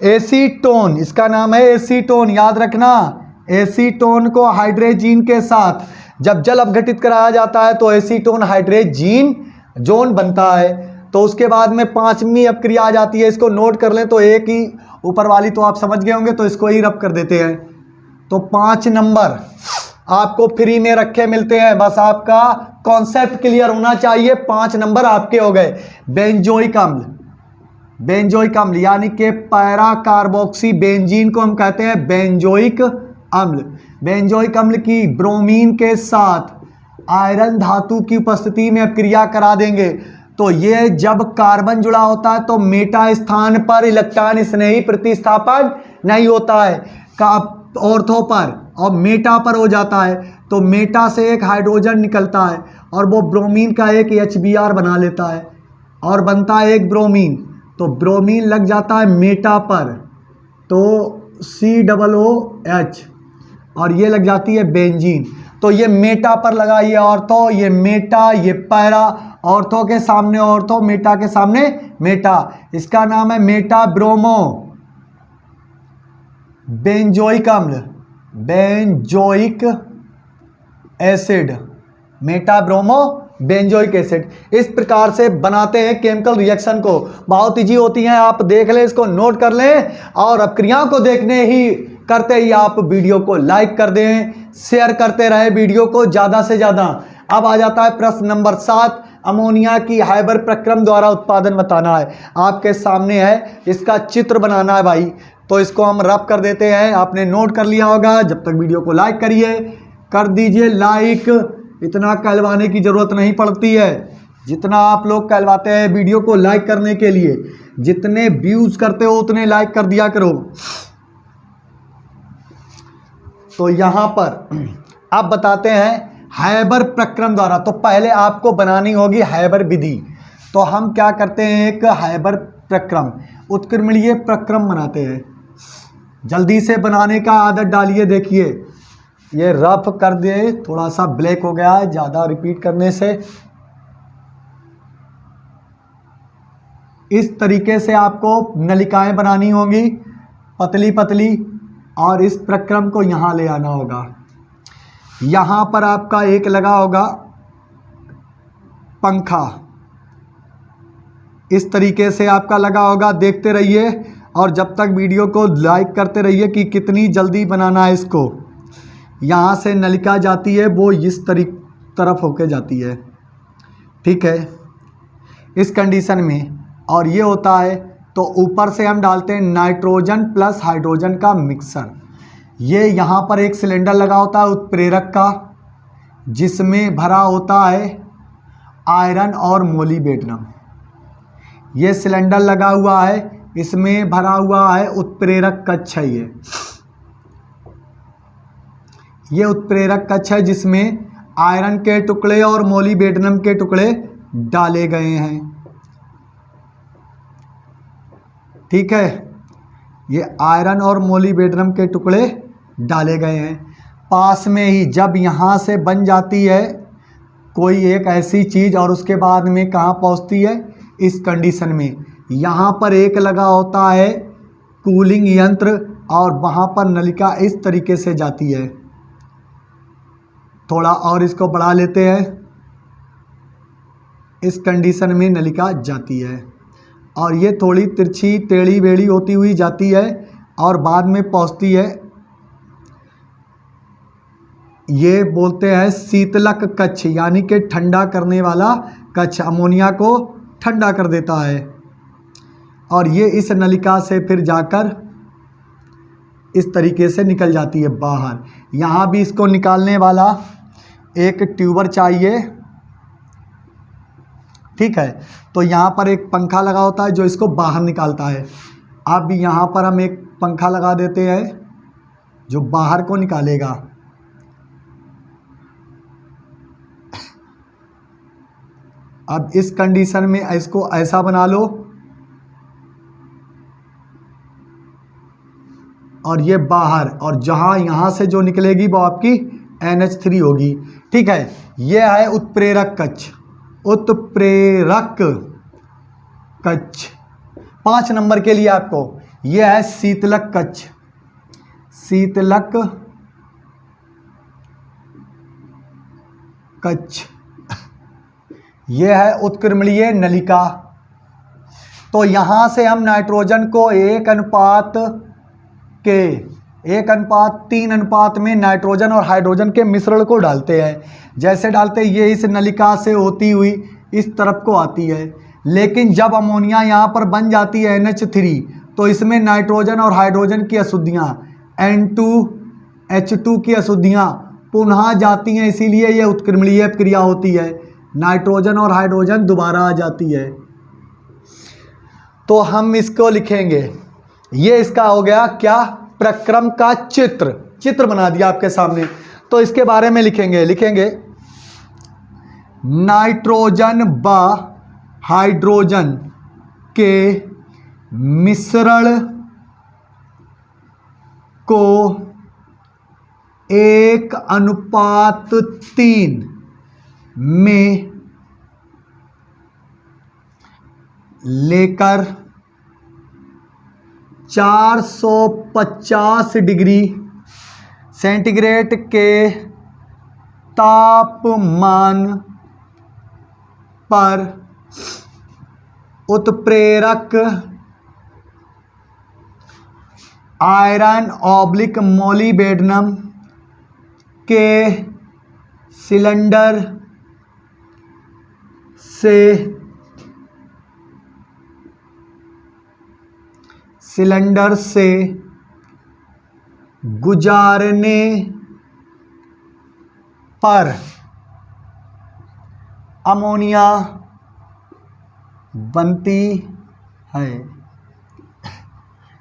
एसीटोन, इसका नाम है एसीटोन, याद रखना। एसीटोन को हाइड्रोजीन के साथ जब जल अपघटित कराया जाता है तो एसीटोन हाइड्रोजीन जोन बनता है। तो उसके बाद में 5वीं अपक्रिया आ जाती है, इसको नोट कर लें। तो एक ही ऊपर वाली तो आप समझ गए होंगे, तो इसको ही रब कर देते हैं। तो 5 नंबर आपको फ्री में रखे मिलते हैं, बस आपका कॉन्सेप्ट क्लियर होना चाहिए। 5 नंबर आपके हो गए। बेंजोइक अम्ल यानी कि पैरा कार्बोक्सी बेंजीन को हम कहते हैं बेंजोइक अम्ल। बेंजोइक अम्ल की ब्रोमीन के साथ आयरन धातु की उपस्थिति में अपक्रिया करा देंगे, तो ये जब कार्बन जुड़ा होता है तो मेटा स्थान पर इलेक्ट्रॉन स्नेही प्रतिस्थापन नहीं होता है ऑर्थो पर, और मेटा पर हो जाता है। तो मेटा से एक हाइड्रोजन निकलता है और वो ब्रोमीन का एक HBr बना लेता है और बनता है एक ब्रोमीन। तो ब्रोमीन लग जाता है मेटा पर, तो COOH, और ये लग जाती है बेंजीन। तो ये मेटा पर लगा, ये ऑर्थो, ये मेटा, ये पैरा। ऑर्थो के सामने ऑर्थो, मेटा के सामने मेटा। इसका नाम है मेटा ब्रोमो बेंजोइक अम्ल, benzoic acid, Meta bromo benzoic acid. इस प्रकार से बनाते हैं केमिकल रिएक्शन को। बहुत ईजी होती हैं, आप देख लें, इसको नोट कर लें, और अपक्रियाओं को देखने ही करते ही आप वीडियो को लाइक कर दें, शेयर करते रहे वीडियो को ज़्यादा से ज़्यादा। अब आ जाता है प्रश्न नंबर 7, अमोनिया की हाइबर प्रक्रम द्वारा उत्पादन बताना है। आपके सामने है, इसका चित्र बनाना है भाई, तो इसको हम रब कर देते हैं। आपने नोट कर लिया होगा। जब तक वीडियो को लाइक करिए, कर दीजिए लाइक, इतना कहलवाने की ज़रूरत नहीं पड़ती है। जितना आप लोग कहलवाते हैं वीडियो को लाइक करने के लिए, जितने व्यूज करते हो उतने लाइक कर दिया करो। तो यहां पर आप बताते हैं हैबर प्रक्रम द्वारा, तो पहले आपको बनानी होगी हैबर विधि। तो हम क्या करते हैं, एक हैबर प्रक्रम उत्क्रमणीय प्रक्रम बनाते हैं। जल्दी से बनाने का आदत डालिए। देखिए ये रफ कर दे, थोड़ा सा ब्लैक हो गया है ज़्यादा रिपीट करने से। इस तरीके से आपको नलिकाएं बनानी होंगी पतली पतली, और इस प्रक्रम को यहाँ ले आना होगा। यहाँ पर आपका एक लगा होगा पंखा, इस तरीके से आपका लगा होगा। देखते रहिए और जब तक वीडियो को लाइक करते रहिए कि कितनी जल्दी बनाना है इसको। यहाँ से नलिका जाती है वो इस तरफ होके जाती है, ठीक है, इस कंडीशन में। और ये होता है तो ऊपर से हम डालते हैं नाइट्रोजन प्लस हाइड्रोजन का मिक्सर। ये यहाँ पर एक सिलेंडर लगा होता है उत्प्रेरक का, जिसमें भरा होता है आयरन और मोलिब्डेनम। ये सिलेंडर लगा हुआ है, इसमें भरा हुआ है उत्प्रेरक कक्ष है। ये उत्प्रेरक कक्ष है जिसमें आयरन के टुकड़े और मोलिब्डेनम के टुकड़े डाले गए हैं, ठीक है। ये आयरन और मोलिब्डेनम के टुकड़े डाले गए हैं। पास में ही जब यहाँ से बन जाती है कोई एक ऐसी चीज़ और उसके बाद में कहाँ पहुँचती है, इस कंडीशन में। यहाँ पर एक लगा होता है कूलिंग यंत्र और वहाँ पर नलिका इस तरीके से जाती है। थोड़ा और इसको बढ़ा लेते हैं, इस कंडीशन में नलिका जाती है और ये थोड़ी तिरछी टेढ़ी बेड़ी होती हुई जाती है और बाद में पहुँचती है। ये बोलते हैं शीतलक कक्ष, यानी कि ठंडा करने वाला कक्ष, अमोनिया को ठंडा कर देता है। और ये इस नलिका से फिर जाकर इस तरीके से निकल जाती है बाहर। यहाँ भी इसको निकालने वाला एक ट्यूबर चाहिए, ठीक है। तो यहाँ पर एक पंखा लगा होता है जो इसको बाहर निकालता है। अब यहाँ पर हम एक पंखा लगा देते हैं जो बाहर को निकालेगा। अब इस कंडीशन में इसको ऐसा बना लो और ये बाहर, और जहाँ यहाँ से जो निकलेगी वो आपकी NH3 होगी, ठीक है। ये है उत्प्रेरक कक्ष, उत्प्रेरक कक्ष। 5 नंबर के लिए आपको ये है शीतलक कक्ष, शीतलक कक्ष। ये है उत्क्रमणीय नलिका। तो यहाँ से हम नाइट्रोजन को 1:3 अनुपात में नाइट्रोजन और हाइड्रोजन के मिश्रण को डालते हैं। जैसे डालते हैं ये इस नलिका से होती हुई इस तरफ को आती है। लेकिन जब अमोनिया यहाँ पर बन जाती है NH3, तो इसमें नाइट्रोजन और हाइड्रोजन की अशुद्धियाँ N2H2 की अशुद्धियाँ पुनः जाती हैं, इसीलिए यह उत्क्रमणीय क्रिया होती है। नाइट्रोजन और हाइड्रोजन दोबारा आ जाती है। तो हम इसको लिखेंगे, ये इसका हो गया क्या, प्रक्रम का चित्र बना दिया आपके सामने। तो इसके बारे में लिखेंगे नाइट्रोजन व हाइड्रोजन के मिश्रण को 1:3 में लेकर 450 डिग्री सेंटीग्रेड के तापमान पर उत्प्रेरक आयरन ऑब्लिक मोलिब्डेनम के सिलेंडर से गुजारने पर अमोनिया बनती है।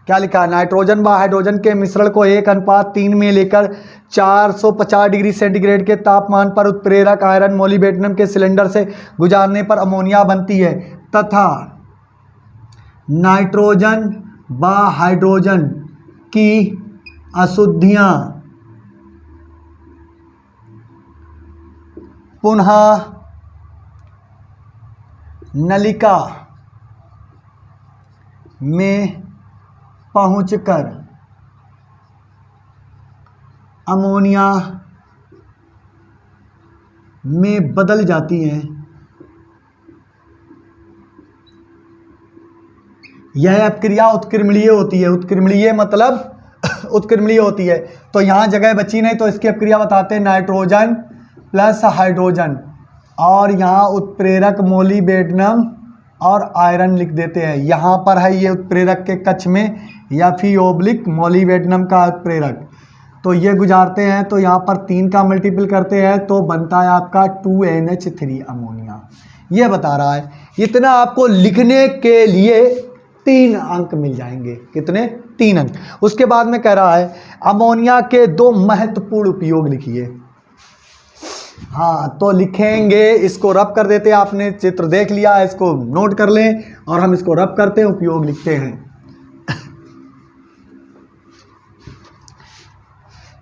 क्या लिखा? नाइट्रोजन व हाइड्रोजन के मिश्रण को 1:3 में लेकर 450 डिग्री सेंटीग्रेड के तापमान पर उत्प्रेरक आयरन मोलिब्डेनम के सिलेंडर से गुजारने पर अमोनिया बनती है तथा नाइट्रोजन व हाइड्रोजन की अशुद्धियां पुनः नलिका में पहुंचकर अमोनिया में बदल जाती हैं। यह अपक्रिया उत्क्रमणीय होती है। उत्क्रमणीय मतलब उत्क्रमणीय होती है। तो यहाँ जगह बची नहीं तो इसकी अपक्रिया बताते हैं नाइट्रोजन प्लस हाइड्रोजन और यहाँ उत्प्रेरक मोलिब्डेनम और आयरन लिख देते हैं। यहाँ पर है ये उत्प्रेरक के कक्ष में या फिर ओब्लिक मोलिब्डेनम का उत्प्रेरक, तो ये गुजारते हैं तो यहाँ पर 3 का मल्टीपल करते हैं तो बनता है आपका 2NH3 अमोनिया। ये बता रहा है। इतना आपको लिखने के लिए 3 अंक मिल जाएंगे। कितने? 3 अंक। उसके बाद में कह रहा है अमोनिया के 2 महत्वपूर्ण उपयोग लिखिए। हाँ तो लिखेंगे, इसको रब कर देते हैं। आपने चित्र देख लिया, इसको नोट कर लें और हम इसको रब करते हैं, उपयोग लिखते हैं।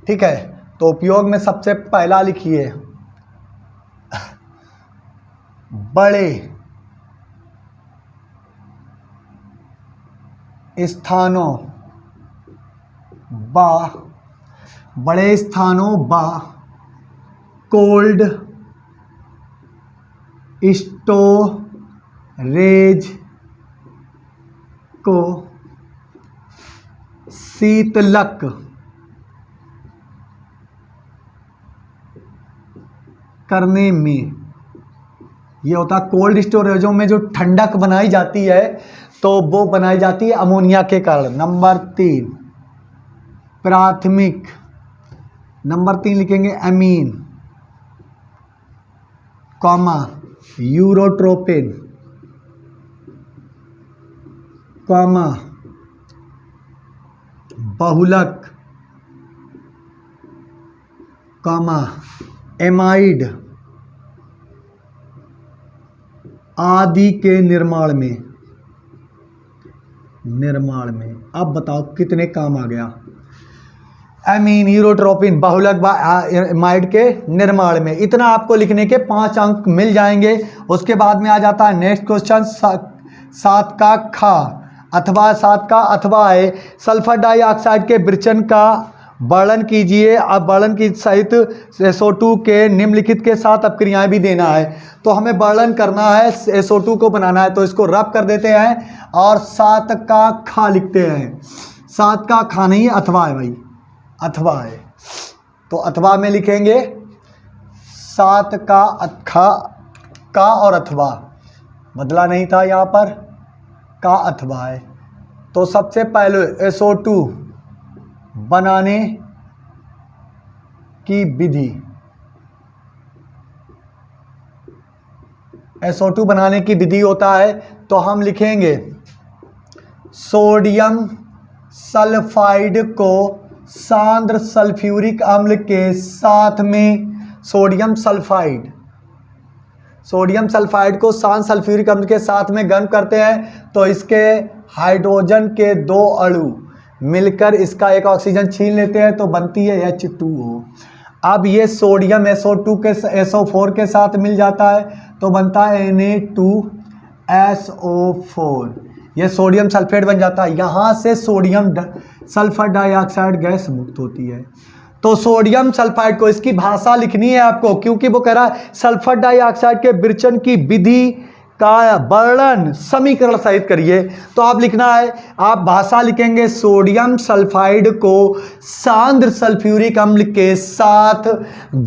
ठीक है, तो उपयोग में सबसे पहला लिखिए बड़े स्थानों बा कोल्ड स्टोरेज को शीतलक करने में, ये होता है कोल्ड स्टोरेजों में जो ठंडक बनाई जाती है तो वो बनाई जाती है अमोनिया के कारण। नंबर 3 प्राथमिक, नंबर 3 लिखेंगे एमीन कॉमा यूरोट्रोपिन कॉमा बहुलक कॉमा एमाइड आदि के निर्माण में। अब बताओ कितने काम आ गया? एमीन, यूरोट्रोपिन, बहुलक एमाइड के निर्माण में। इतना आपको लिखने के 5 अंक मिल जाएंगे। उसके बाद में आ जाता है नेक्स्ट क्वेश्चन 7 का खा अथवा है सल्फर डाइऑक्साइड के विरचन का वर्णन कीजिए। अब वर्णन की सहित SO2 के निम्नलिखित के साथ अपक्रियाएं भी देना है। तो हमें वर्णन करना है, SO2 को बनाना है, तो इसको रब कर देते हैं और 7 का खा लिखते हैं। 7 का खा नहीं है, अथवा है भाई, अथवा है। तो अथवा में लिखेंगे 7 का खा का और अथवा, बदला नहीं था यहाँ पर, का अथवा है। तो सबसे पहले SO2 बनाने की विधि, SO2 बनाने की विधि होता है तो हम लिखेंगे सोडियम सल्फाइड को सांद्र सल्फ्यूरिक अम्ल के साथ में, सोडियम सल्फाइड को सांद्र सल्फ्यूरिक अम्ल के साथ में गर्म करते हैं तो इसके हाइड्रोजन के 2 अणु मिलकर इसका एक ऑक्सीजन छीन लेते हैं तो बनती है H2O। अब ये सोडियम SO2 के SO4 के साथ मिल जाता है तो बनता है Na2SO4। ये सोडियम सल्फेट बन जाता है। यहाँ से सोडियम सल्फर डाइऑक्साइड गैस मुक्त होती है। तो सोडियम सल्फाइड को, इसकी भाषा लिखनी है आपको क्योंकि वो कह रहा है सल्फर डाइऑक्साइड के विरचन की विधि का वर्णन समीकरण सहित करिए। तो आप लिखना है, आप भाषा लिखेंगे सोडियम सल्फाइड को सांद्र सल्फ्यूरिक अम्ल के साथ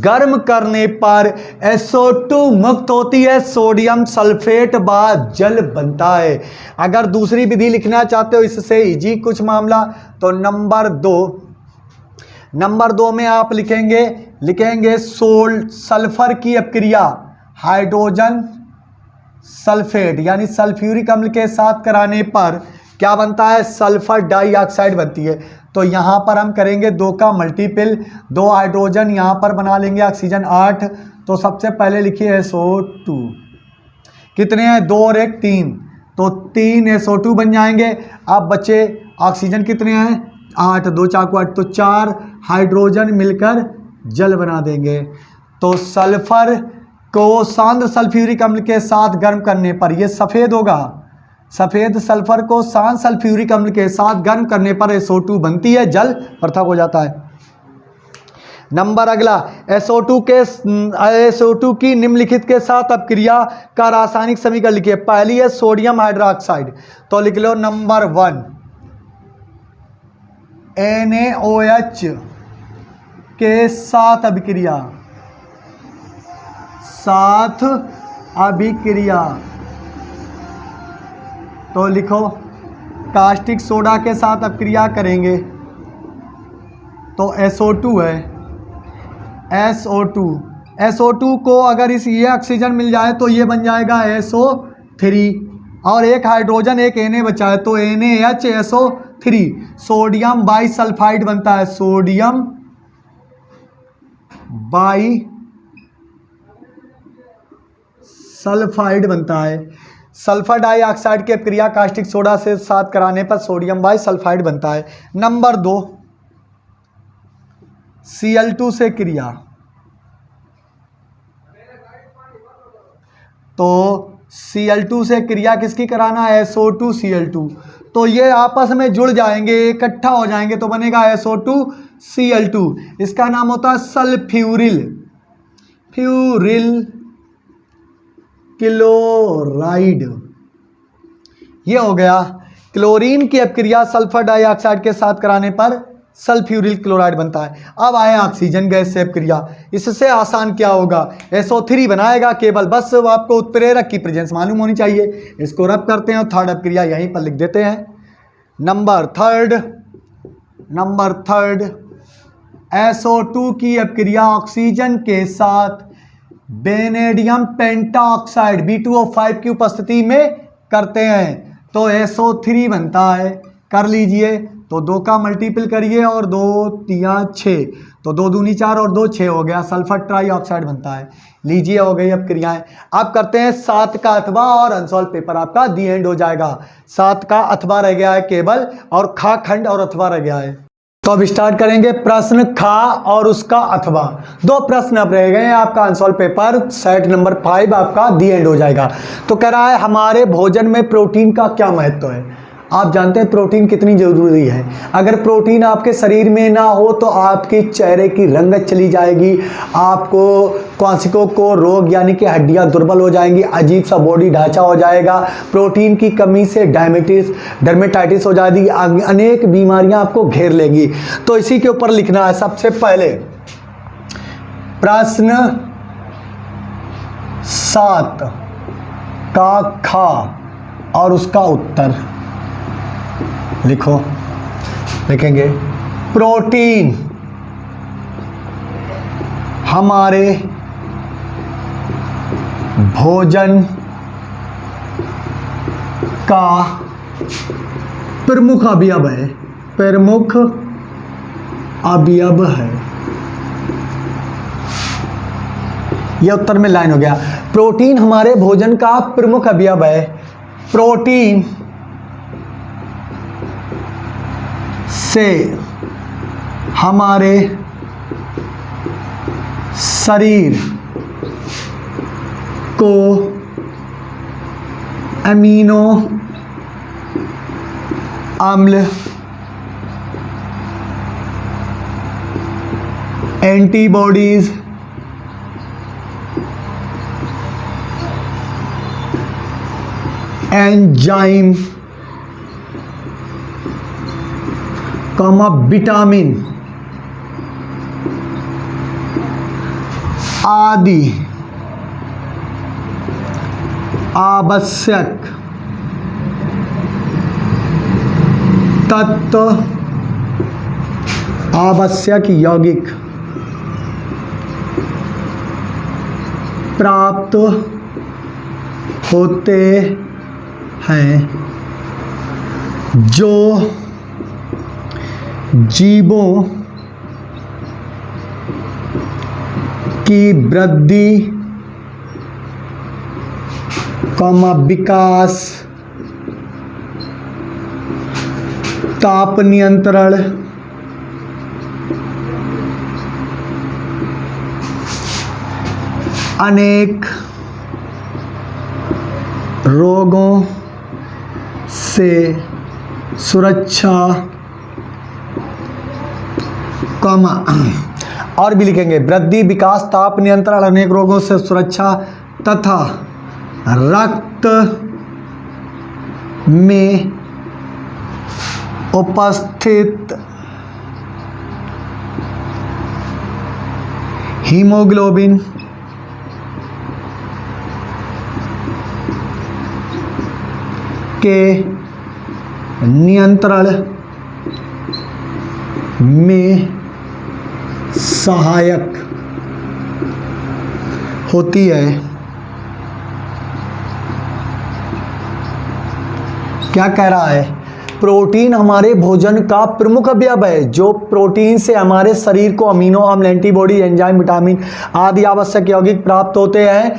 गर्म करने पर SO2 मुक्त होती है, सोडियम सल्फेट बाद जल बनता है। अगर दूसरी विधि लिखना चाहते हो इससे इजी कुछ मामला तो नंबर 2 में आप लिखेंगे सल्फर की अपक्रिया हाइड्रोजन सल्फेट यानी सल्फ्यूरिक अम्ल के साथ कराने पर क्या बनता है, सल्फर डाइऑक्साइड बनती है। तो यहाँ पर हम करेंगे 2 का मल्टीपल, 2 हाइड्रोजन यहाँ पर बना लेंगे ऑक्सीजन 8। तो सबसे पहले लिखिए SO2, कितने हैं 2 और 1 3, तो 3 SO2 बन जाएंगे। अब बचे ऑक्सीजन कितने हैं 8, 2 चाकू 8, तो 4 हाइड्रोजन मिलकर जल बना देंगे। तो सल्फर को शांत सल्फ्यूरिक अम्ल के साथ गर्म करने पर ये सफ़ेद होगा, सफ़ेद सल्फर को शांत सल्फ्यूरिक अम्ल के साथ गर्म करने पर SO2 बनती है, जल पृथक हो जाता है। नंबर अगला, SO2 की निम्नलिखित के साथ अपक्रिया का रासायनिक समीकरण लिखिए। पहली है सोडियम हाइड्रोक्साइड, तो लिख लो नंबर 1 NaOH के साथ अभिक्रिया, साथ अभिक्रिया, तो लिखो कास्टिक सोडा के साथ अपक्रिया करेंगे तो SO2 है, SO2 को अगर इस ये ऑक्सीजन मिल जाए तो ये बन जाएगा SO3 और एक हाइड्रोजन एक Na बचा है तो NaHSO3। सोडियम बाईसल्फाइड बनता है, सोडियम बाईसल्फाइड बनता है। सल्फर डाइऑक्साइड की अपक्रिया कास्टिक सोडा से साथ कराने पर सोडियम बाईसल्फाइड बनता है। नंबर 2 Cl2 से क्रिया, तो Cl2 से क्रिया किसकी कराना है, SO2 Cl2, तो ये आपस में जुड़ जाएंगे, इकट्ठा हो जाएंगे तो बनेगा SO2 Cl2। इसका नाम होता है सल्फ्यूरिल क्लोराइड। ये हो गया। क्लोरीन की अपक्रिया सल्फर डाइऑक्साइड के साथ कराने पर सल्फ्यूरिल क्लोराइड बनता है। अब आए ऑक्सीजन गैस से अपक्रिया, इससे आसान क्या होगा, SO3 बनाएगा केवल, बस आपको उत्प्रेरक की प्रेजेंस मालूम होनी चाहिए। इसको रब करते हैं और थर्ड अपक्रिया यहीं पर लिख देते हैं। नंबर थर्ड SO2 की अपक्रिया ऑक्सीजन के साथ वेनेडियम पेंटाऑक्साइड B2O5 की उपस्थिति में करते हैं तो SO3 बनता है। कर लीजिए, तो 2 का मल्टीपल करिए और 2 3 6, तो 2 दूनी 4 और 2 6 हो गया, सल्फर ट्राइऑक्साइड बनता है। लीजिए हो गई अब क्रियाएं। अब करते हैं 7 का अथवा और अनसॉल्व पेपर आपका दी एंड हो जाएगा। 7 का अथवा रह गया है केवल और खा खंड और अथवा रह गया है। तो अब स्टार्ट करेंगे प्रश्न खा और उसका अथवा। 2 प्रश्न अब रह गए हैं आपका अनसॉल्व पेपर, सेट नंबर 5 आपका दी एंड हो जाएगा। तो कह रहा है हमारे भोजन में प्रोटीन का क्या महत्व है। आप जानते हैं प्रोटीन कितनी ज़रूरी है। अगर प्रोटीन आपके शरीर में ना हो तो आपके चेहरे की रंगत चली जाएगी, आपको कोशिकाओं को रोग यानी कि हड्डियां दुर्बल हो जाएंगी, अजीब सा बॉडी ढांचा हो जाएगा। प्रोटीन की कमी से डर्मेटाइटिस हो जाएगी, अनेक बीमारियां आपको घेर लेंगी। तो इसी के ऊपर लिखना है। सबसे पहले प्रश्न 7 का खा और उसका उत्तर लिखो। लिखेंगे प्रोटीन हमारे भोजन का प्रमुख अवयव है, प्रमुख अवयव है। यह उत्तर में लाइन हो गया। प्रोटीन हमारे भोजन का प्रमुख अवयव है। प्रोटीन से हमारे शरीर को अमीनो अम्ल, एंटीबॉडीज, एंजाइम, विटामिन आदि आवश्यक तत्व, आवश्यक यौगिक प्राप्त होते हैं जो जीवों की वृद्धि विकास, ताप नियंत्रण, अनेक रोगों से सुरक्षा, और भी लिखेंगे, वृद्धि, विकास, ताप नियंत्रण, अनेक रोगों से सुरक्षा तथा रक्त में उपस्थित हीमोग्लोबिन के नियंत्रण में सहायक होती है। क्या कह रहा है? प्रोटीन हमारे भोजन का प्रमुख अवयव है। जो प्रोटीन से हमारे शरीर को अमीनो अम्ल, एंटीबॉडी, एंजाइम, विटामिन आदि आवश्यक यौगिक प्राप्त होते हैं,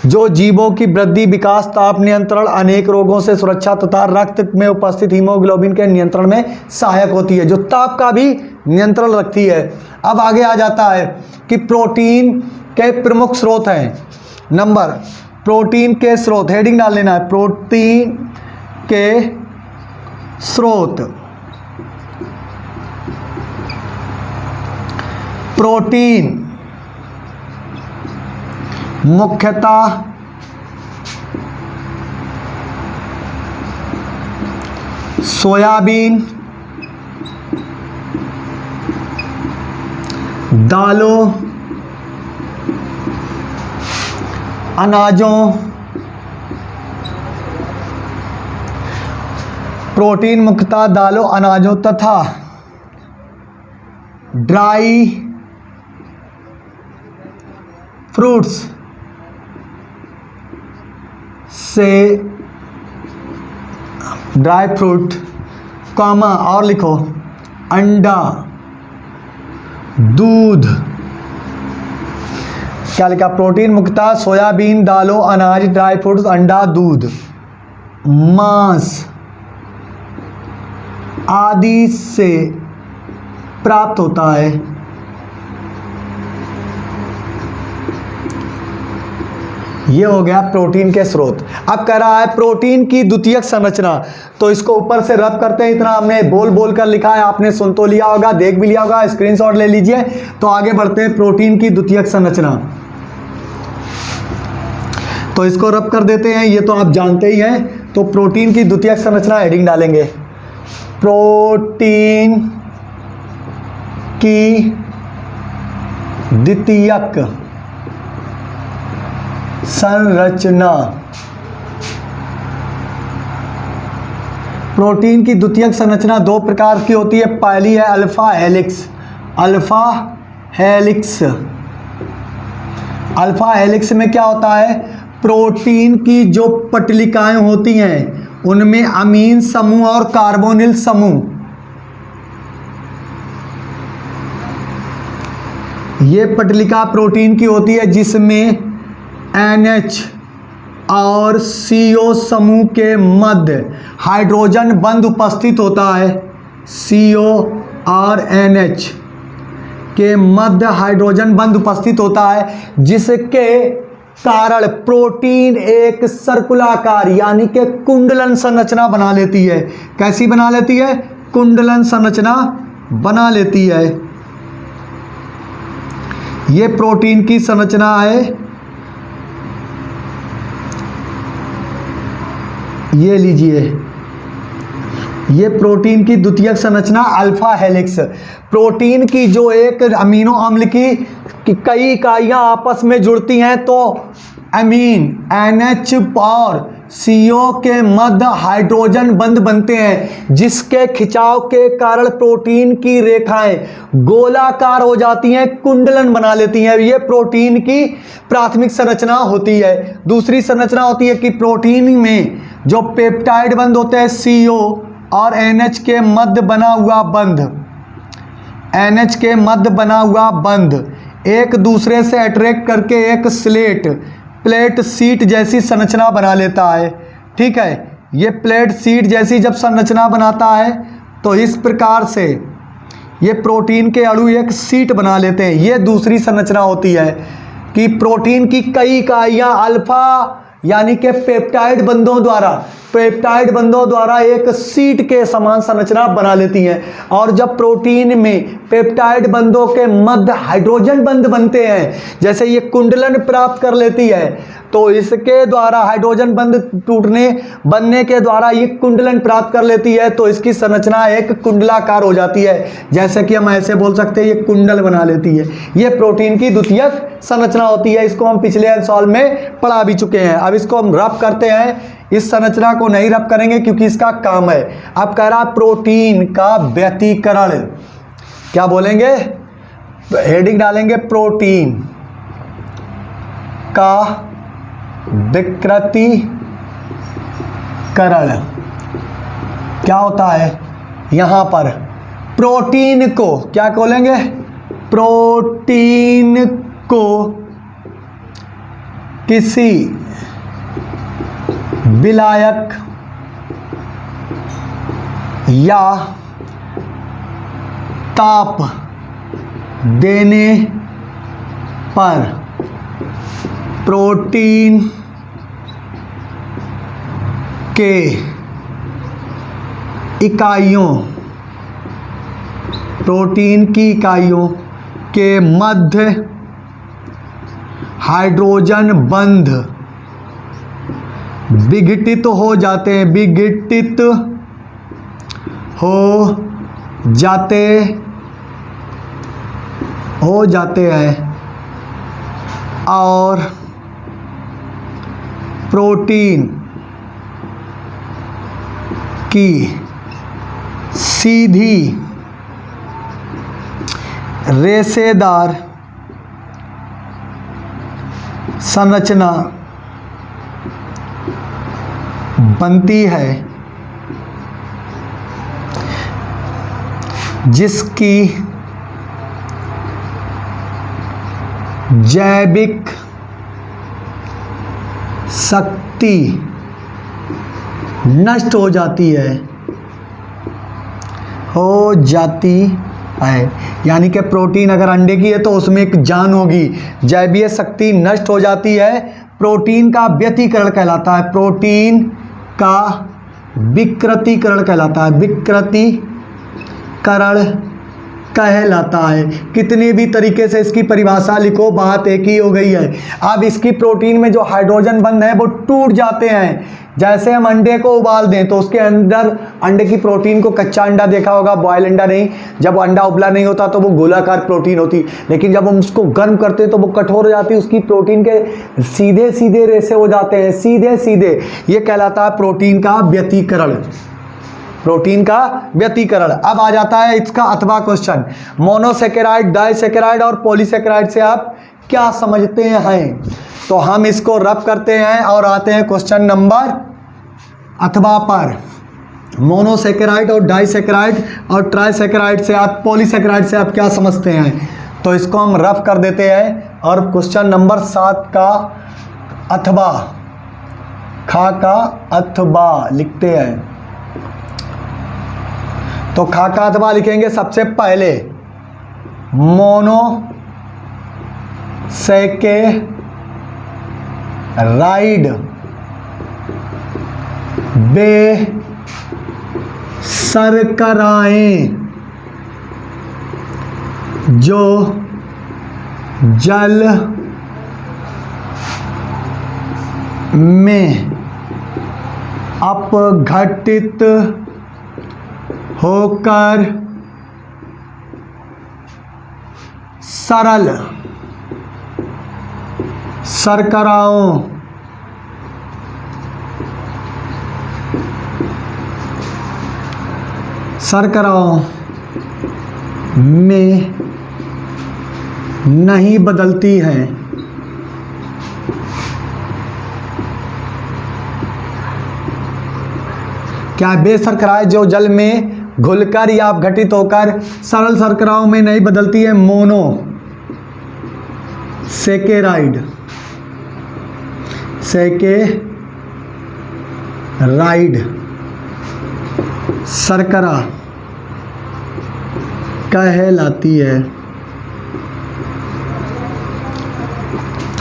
जो जीवों की वृद्धि, विकास, ताप नियंत्रण, अनेक रोगों से सुरक्षा तथा रक्त में उपस्थित हीमोग्लोबिन के नियंत्रण में सहायक होती है, जो ताप का भी नियंत्रण रखती है। अब आगे आ जाता है कि प्रोटीन के प्रमुख स्रोत हैं। नंबर, प्रोटीन के स्रोत, हेडिंग डाल लेना है, प्रोटीन के स्रोत। प्रोटीन मुख्यतः सोयाबीन, दालों, अनाजों, प्रोटीन मुख्यतः दालों, अनाजों तथा ड्राई फ्रूट्स से, ड्राई फ्रूट, कॉमा और लिखो, अंडा, दूध। क्या लिखा? प्रोटीन मुख्यतः सोयाबीन, दालों, अनाज, ड्राई फ्रूट्स, अंडा, दूध, मांस आदि से प्राप्त होता है। ये हो गया प्रोटीन के स्रोत। अब कह रहा है प्रोटीन की द्वितीयक संरचना, तो इसको ऊपर से रब करते हैं। इतना हमने बोल बोल कर लिखा है, आपने सुन तो लिया होगा, देख भी लिया होगा, स्क्रीनशॉट ले लीजिए। तो आगे बढ़ते हैं, प्रोटीन की द्वितीयक संरचना, तो इसको रब कर देते हैं, ये तो आप जानते ही हैं। तो प्रोटीन की द्वितीयक संरचना हेडिंग डालेंगे, प्रोटीन की द्वितीयक संरचना। प्रोटीन की द्वितीयक संरचना दो प्रकार की होती है। पहली है alpha helix. Alpha helix, alpha helix में क्या होता है? प्रोटीन की जो पटलिकाएं होती हैं उनमें अमीन समूह और कार्बोनिल समूह, ये पटलिका प्रोटीन की होती है, जिसमें NH और CO समूह के मध्य हाइड्रोजन बंध उपस्थित होता है। CO और NH के मध्य हाइड्रोजन बंध उपस्थित होता है, जिसके कारण प्रोटीन एक सर्कुलाकार यानी कि कुंडलन संरचना बना लेती है। कैसी बना लेती है? कुंडलन संरचना बना लेती है। ये प्रोटीन की संरचना है, ये लीजिए, ये प्रोटीन की द्वितीयक संरचना अल्फा हेलिक्स। प्रोटीन की जो एक अमीनो अम्ल की कि कई इकाइयां आपस में जुड़ती हैं तो अमीन NH और CO के मध्य हाइड्रोजन बंध बनते हैं, जिसके खिंचाव के कारण प्रोटीन की रेखाएं गोलाकार हो जाती हैं, कुंडलन बना लेती हैं। ये प्रोटीन की प्राथमिक संरचना होती है। दूसरी संरचना होती है कि प्रोटीन में जो पेप्टाइड बंध होते हैं CO और NH के मध्य बना हुआ बंध, NH के मध्य बना हुआ बंध एक दूसरे से अट्रैक्ट करके एक स्लेट प्लेट सीट जैसी संरचना बना लेता है। ठीक है, ये प्लेट सीट जैसी जब संरचना बनाता है तो इस प्रकार से ये प्रोटीन के अणु एक सीट बना लेते हैं। ये दूसरी संरचना होती है कि प्रोटीन की कई इकाइयां अल्फा यानी कि पेप्टाइड बंधों द्वारा एक सीट के समान संरचना बना लेती हैं। और जब प्रोटीन में पेप्टाइड बंधों के मध्य हाइड्रोजन बंध बनते हैं, जैसे ये कुंडलन प्राप्त कर लेती है, तो इसके द्वारा हाइड्रोजन बंध बनने के द्वारा ये कुंडलन प्राप्त कर लेती है, तो इसकी संरचना एक कुंडलाकार हो जाती है। जैसे कि हम ऐसे बोल सकते हैं, ये कुंडल बना लेती है। ये प्रोटीन की द्वितीयक संरचना होती है। इसको हम पिछले सॉल्व में पढ़ा भी चुके हैं। अब इसको हम रब करते हैं। इस संरचना को नहीं रब करेंगे क्योंकि इसका काम है। अब कह रहा प्रोटीन का व्यतिकरण, क्या बोलेंगे, हेडिंग डालेंगे प्रोटीन का विकृतीकरण। क्या होता है यहां पर, प्रोटीन को क्या बोलेंगे, प्रोटीन को किसी विलायक या ताप देने पर प्रोटीन के प्रोटीन की इकाइयों के मध्य हाइड्रोजन बंध विघटित हो जाते हैं, हो जाते हैं और प्रोटीन की सीधी रेशेदार संरचना बनती है, जिसकी जैविक शक्ति नष्ट हो जाती है, यानी कि प्रोटीन अगर अंडे की है तो उसमें एक जान होगी, जैविक शक्ति नष्ट हो जाती है। प्रोटीन का व्यतिकरण कहलाता है, प्रोटीन का विकृतीकरण कहलाता है, विकृतीकरण कहलाता है। कितने भी तरीके से इसकी परिभाषा लिखो, बात एक ही हो गई है। अब इसकी प्रोटीन में जो हाइड्रोजन बंध है वो टूट जाते हैं। जैसे हम अंडे को उबाल दें तो उसके अंदर अंडे की प्रोटीन को, कच्चा अंडा देखा होगा, बॉयल अंडा नहीं, जब अंडा उबला नहीं होता तो वो गोलाकार प्रोटीन होती, लेकिन जब हम उसको गर्म करते हैं तो वो कठोर हो जाती है, उसकी प्रोटीन के सीधे सीधे रेशे हो जाते हैं, सीधे सीधे। ये कहलाता है प्रोटीन का व्यतिकरण, प्रोटीन का व्यतिकरण। अब आ जाता है इसका अथवा क्वेश्चन, मोनोसेकेराइड, डाइसेकेराइड और पॉलीसेकेराइड से आप क्या समझते हैं। तो हम इसको रब करते हैं और आते हैं क्वेश्चन नंबर अथवा पर। मोनोसेकेराइड और डाइसेकेराइड और ट्राइसेकेराइड से आप, पॉलीसेकेराइड से आप क्या समझते हैं। तो इसको हम रब कर देते हैं और क्वेश्चन नंबर 7 का अथवा, खा का अथवा लिखते हैं। तो खा का अथवा लिखेंगे सबसे पहले, मोनोसेकेराइड बे शर्कराएं जो जल में अपघटित होकर सरल शर्कराओं में नहीं बदलती हैं। क्या वे शर्कराएं जो जल में घुलकर या अपघटित होकर सरल शर्कराओं में नहीं बदलती है? मोनो सेकेराइड शर्करा कहलाती है।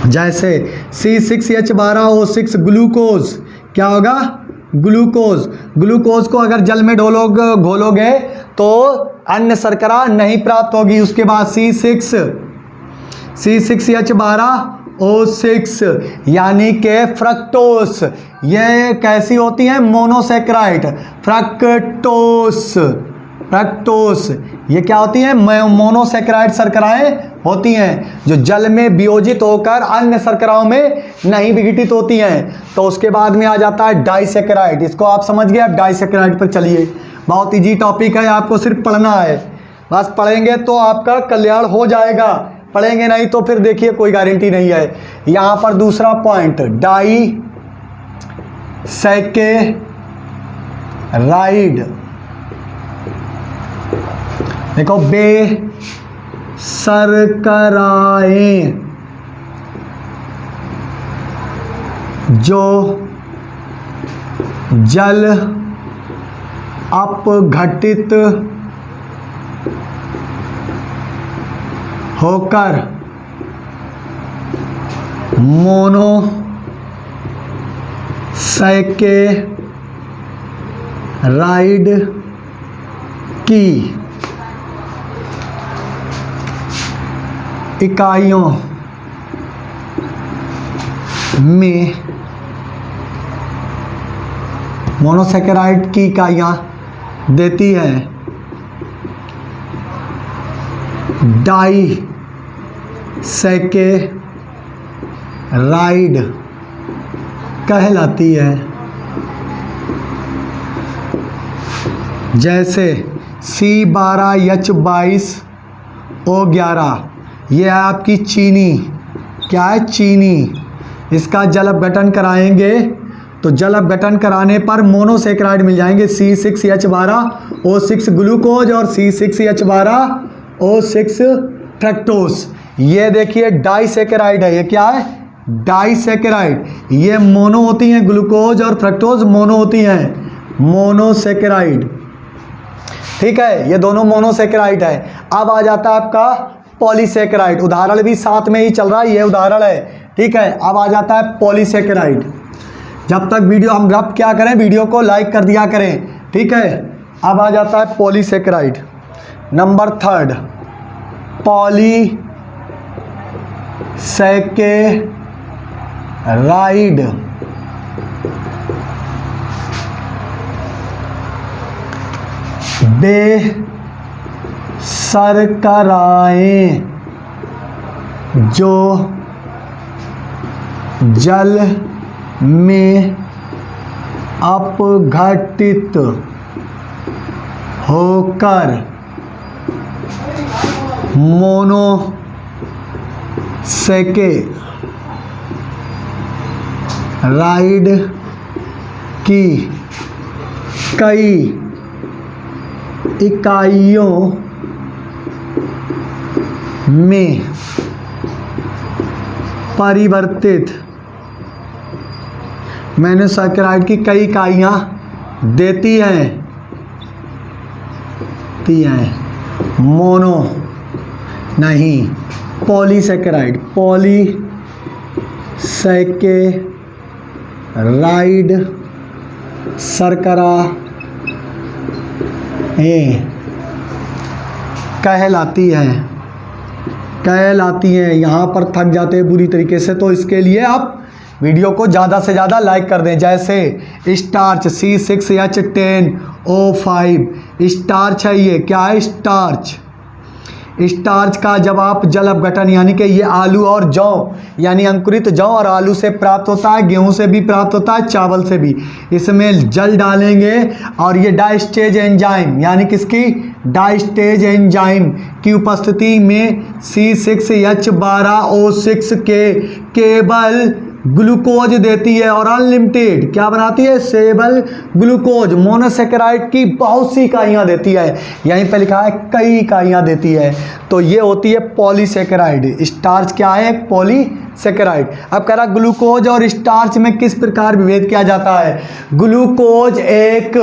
जैसे C6H12O6 ग्लूकोज, क्या होगा? ग्लूकोज को अगर जल में घोलोगे तो अन्य शर्करा नहीं प्राप्त होगी। उसके बाद C6H12O6 यानी के फ्रक्टोस, ये कैसी होती है? मोनोसेक्राइड। फ्रक्टोस ये क्या होती हैं? मोनोसेक्राइड शर्कराएं होती हैं जो जल में वियोजित होकर अन्य शर्कराओं में नहीं विघटित होती हैं। तो उसके बाद में आ जाता है डाइसेक्राइड। इसको आप समझ गए। अब डाइसेक्राइड पर चलिए, बहुत इजी टॉपिक है, आपको सिर्फ पढ़ना है। बस पढ़ेंगे तो आपका कल्याण हो जाएगा, पढ़ेंगे नहीं तो फिर देखिए कोई गारंटी नहीं है। यहाँ पर दूसरा पॉइंट, डाइसेकेराइड। देखो, बे शर्कराएं जो जल अपघटित होकर मोनोसेकेराइड की इकाइयों में, मोनोसेकेराइड की इकाइयाँ देती है, डाइसेकेराइड कहलाती है। जैसे C12H22O11, ये है आपकी चीनी। क्या है? चीनी। इसका जल अपघटन कराएंगे तो जल अपघटन कराने पर मोनोसेकेराइड मिल जाएंगे, C6H12O6 ग्लूकोज और C6H12O6 फ्रक्टोस। ये देखिए डाइसेकेराइड है। ये क्या है? डाइसेकेराइड। ये मोनो होती हैं, ग्लूकोज और फ्रक्टोज मोनो होती हैं, मोनोसेकेराइड। ठीक है, ये दोनों मोनोसेकेराइड है। अब आ जाता है आपका पॉलीसेकेराइड। उदाहरण भी साथ में ही चल रहा है, ये उदाहरण है। ठीक है, अब आ जाता है पॉलीसेकेराइड। जब तक वीडियो हम रब क्या करें, वीडियो को लाइक कर दिया करें। ठीक है, अब आ जाता है पॉलीसेकेराइड। नंबर 3, पॉलीसेकेराइड बे शर्कराएं जो जल में अपघटित होकर मोनोसेकेराइड की कई इकाइयों में परिवर्तित, मोनोसेकेराइड की कई इकाइयाँ देती हैं, मोनो नहीं, पॉलीसेकेराइड। पॉलीसेकेराइड शर्करा कहलाती हैं। यहाँ पर थक जाते हैं बुरी तरीके से, तो इसके लिए आप वीडियो को ज़्यादा से ज़्यादा लाइक कर दें। जैसे स्टार्च C6H10O5 स्टार्च है। ये क्या है? स्टार्च। स्टार्च का जब आप जल अपघटन यानी कि ये आलू और जौ यानी अंकुरित जौ और आलू से प्राप्त होता है, गेहूं से भी प्राप्त होता है, चावल से भी। इसमें जल डालेंगे और ये डाइस्टेज एंजाइम यानी किसकी, डाइस्टेज एंजाइम की उपस्थिति में C6H12O6 के केवल ग्लूकोज देती है और अनलिमिटेड क्या बनाती है, सेबल ग्लूकोज मोनोसेकेराइड की बहुत सी इकाइयाँ देती है। यहीं पे लिखा है कई इकाइयाँ देती है। तो ये होती है पॉलीसेकेराइड। स्टार्च क्या है, पॉलीसेकेराइड। अब कह रहा ग्लूकोज और स्टार्च में किस प्रकार विभेद किया जाता है। ग्लूकोज एक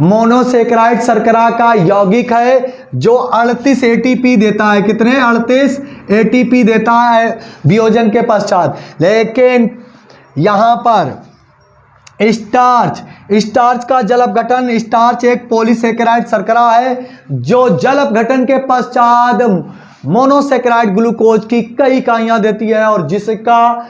मोनोसेकेराइड शर्करा का यौगिक है जो 38 एटीपी देता है। कितने, 38 एटीपी देता है वियोजन के पश्चात। लेकिन यहां पर स्टार्च का जल अपघटन, स्टार्च एक पॉलीसेकेराइड शर्करा है जो जल अपघटन के पश्चात मोनोसेकेराइड ग्लूकोज की कई इकाइयां देती है और जिसका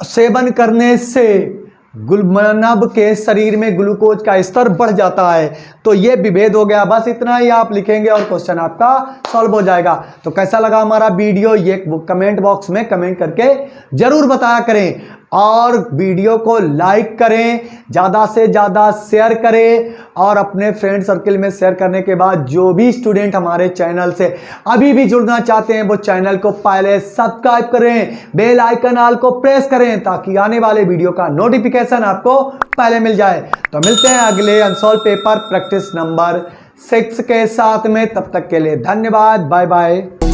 सेवन करने से मानव के शरीर में ग्लूकोज का स्तर बढ़ जाता है। तो ये विभेद हो गया। बस इतना ही आप लिखेंगे और क्वेश्चन आपका सॉल्व हो जाएगा। तो कैसा लगा हमारा वीडियो ये कमेंट बॉक्स में कमेंट करके जरूर बताया करें और वीडियो को लाइक करें, ज़्यादा से ज़्यादा शेयर करें और अपने फ्रेंड सर्किल में शेयर करने के बाद जो भी स्टूडेंट हमारे चैनल से अभी भी जुड़ना चाहते हैं वो चैनल को पहले सब्सक्राइब करें, बेल आइकन ऑल को प्रेस करें ताकि आने वाले वीडियो का नोटिफिकेशन आपको पहले मिल जाए। तो मिलते हैं अगले अनसॉल्व पेपर प्रैक्टिस नंबर 6 के साथ में। तब तक के लिए धन्यवाद, बाय बाय।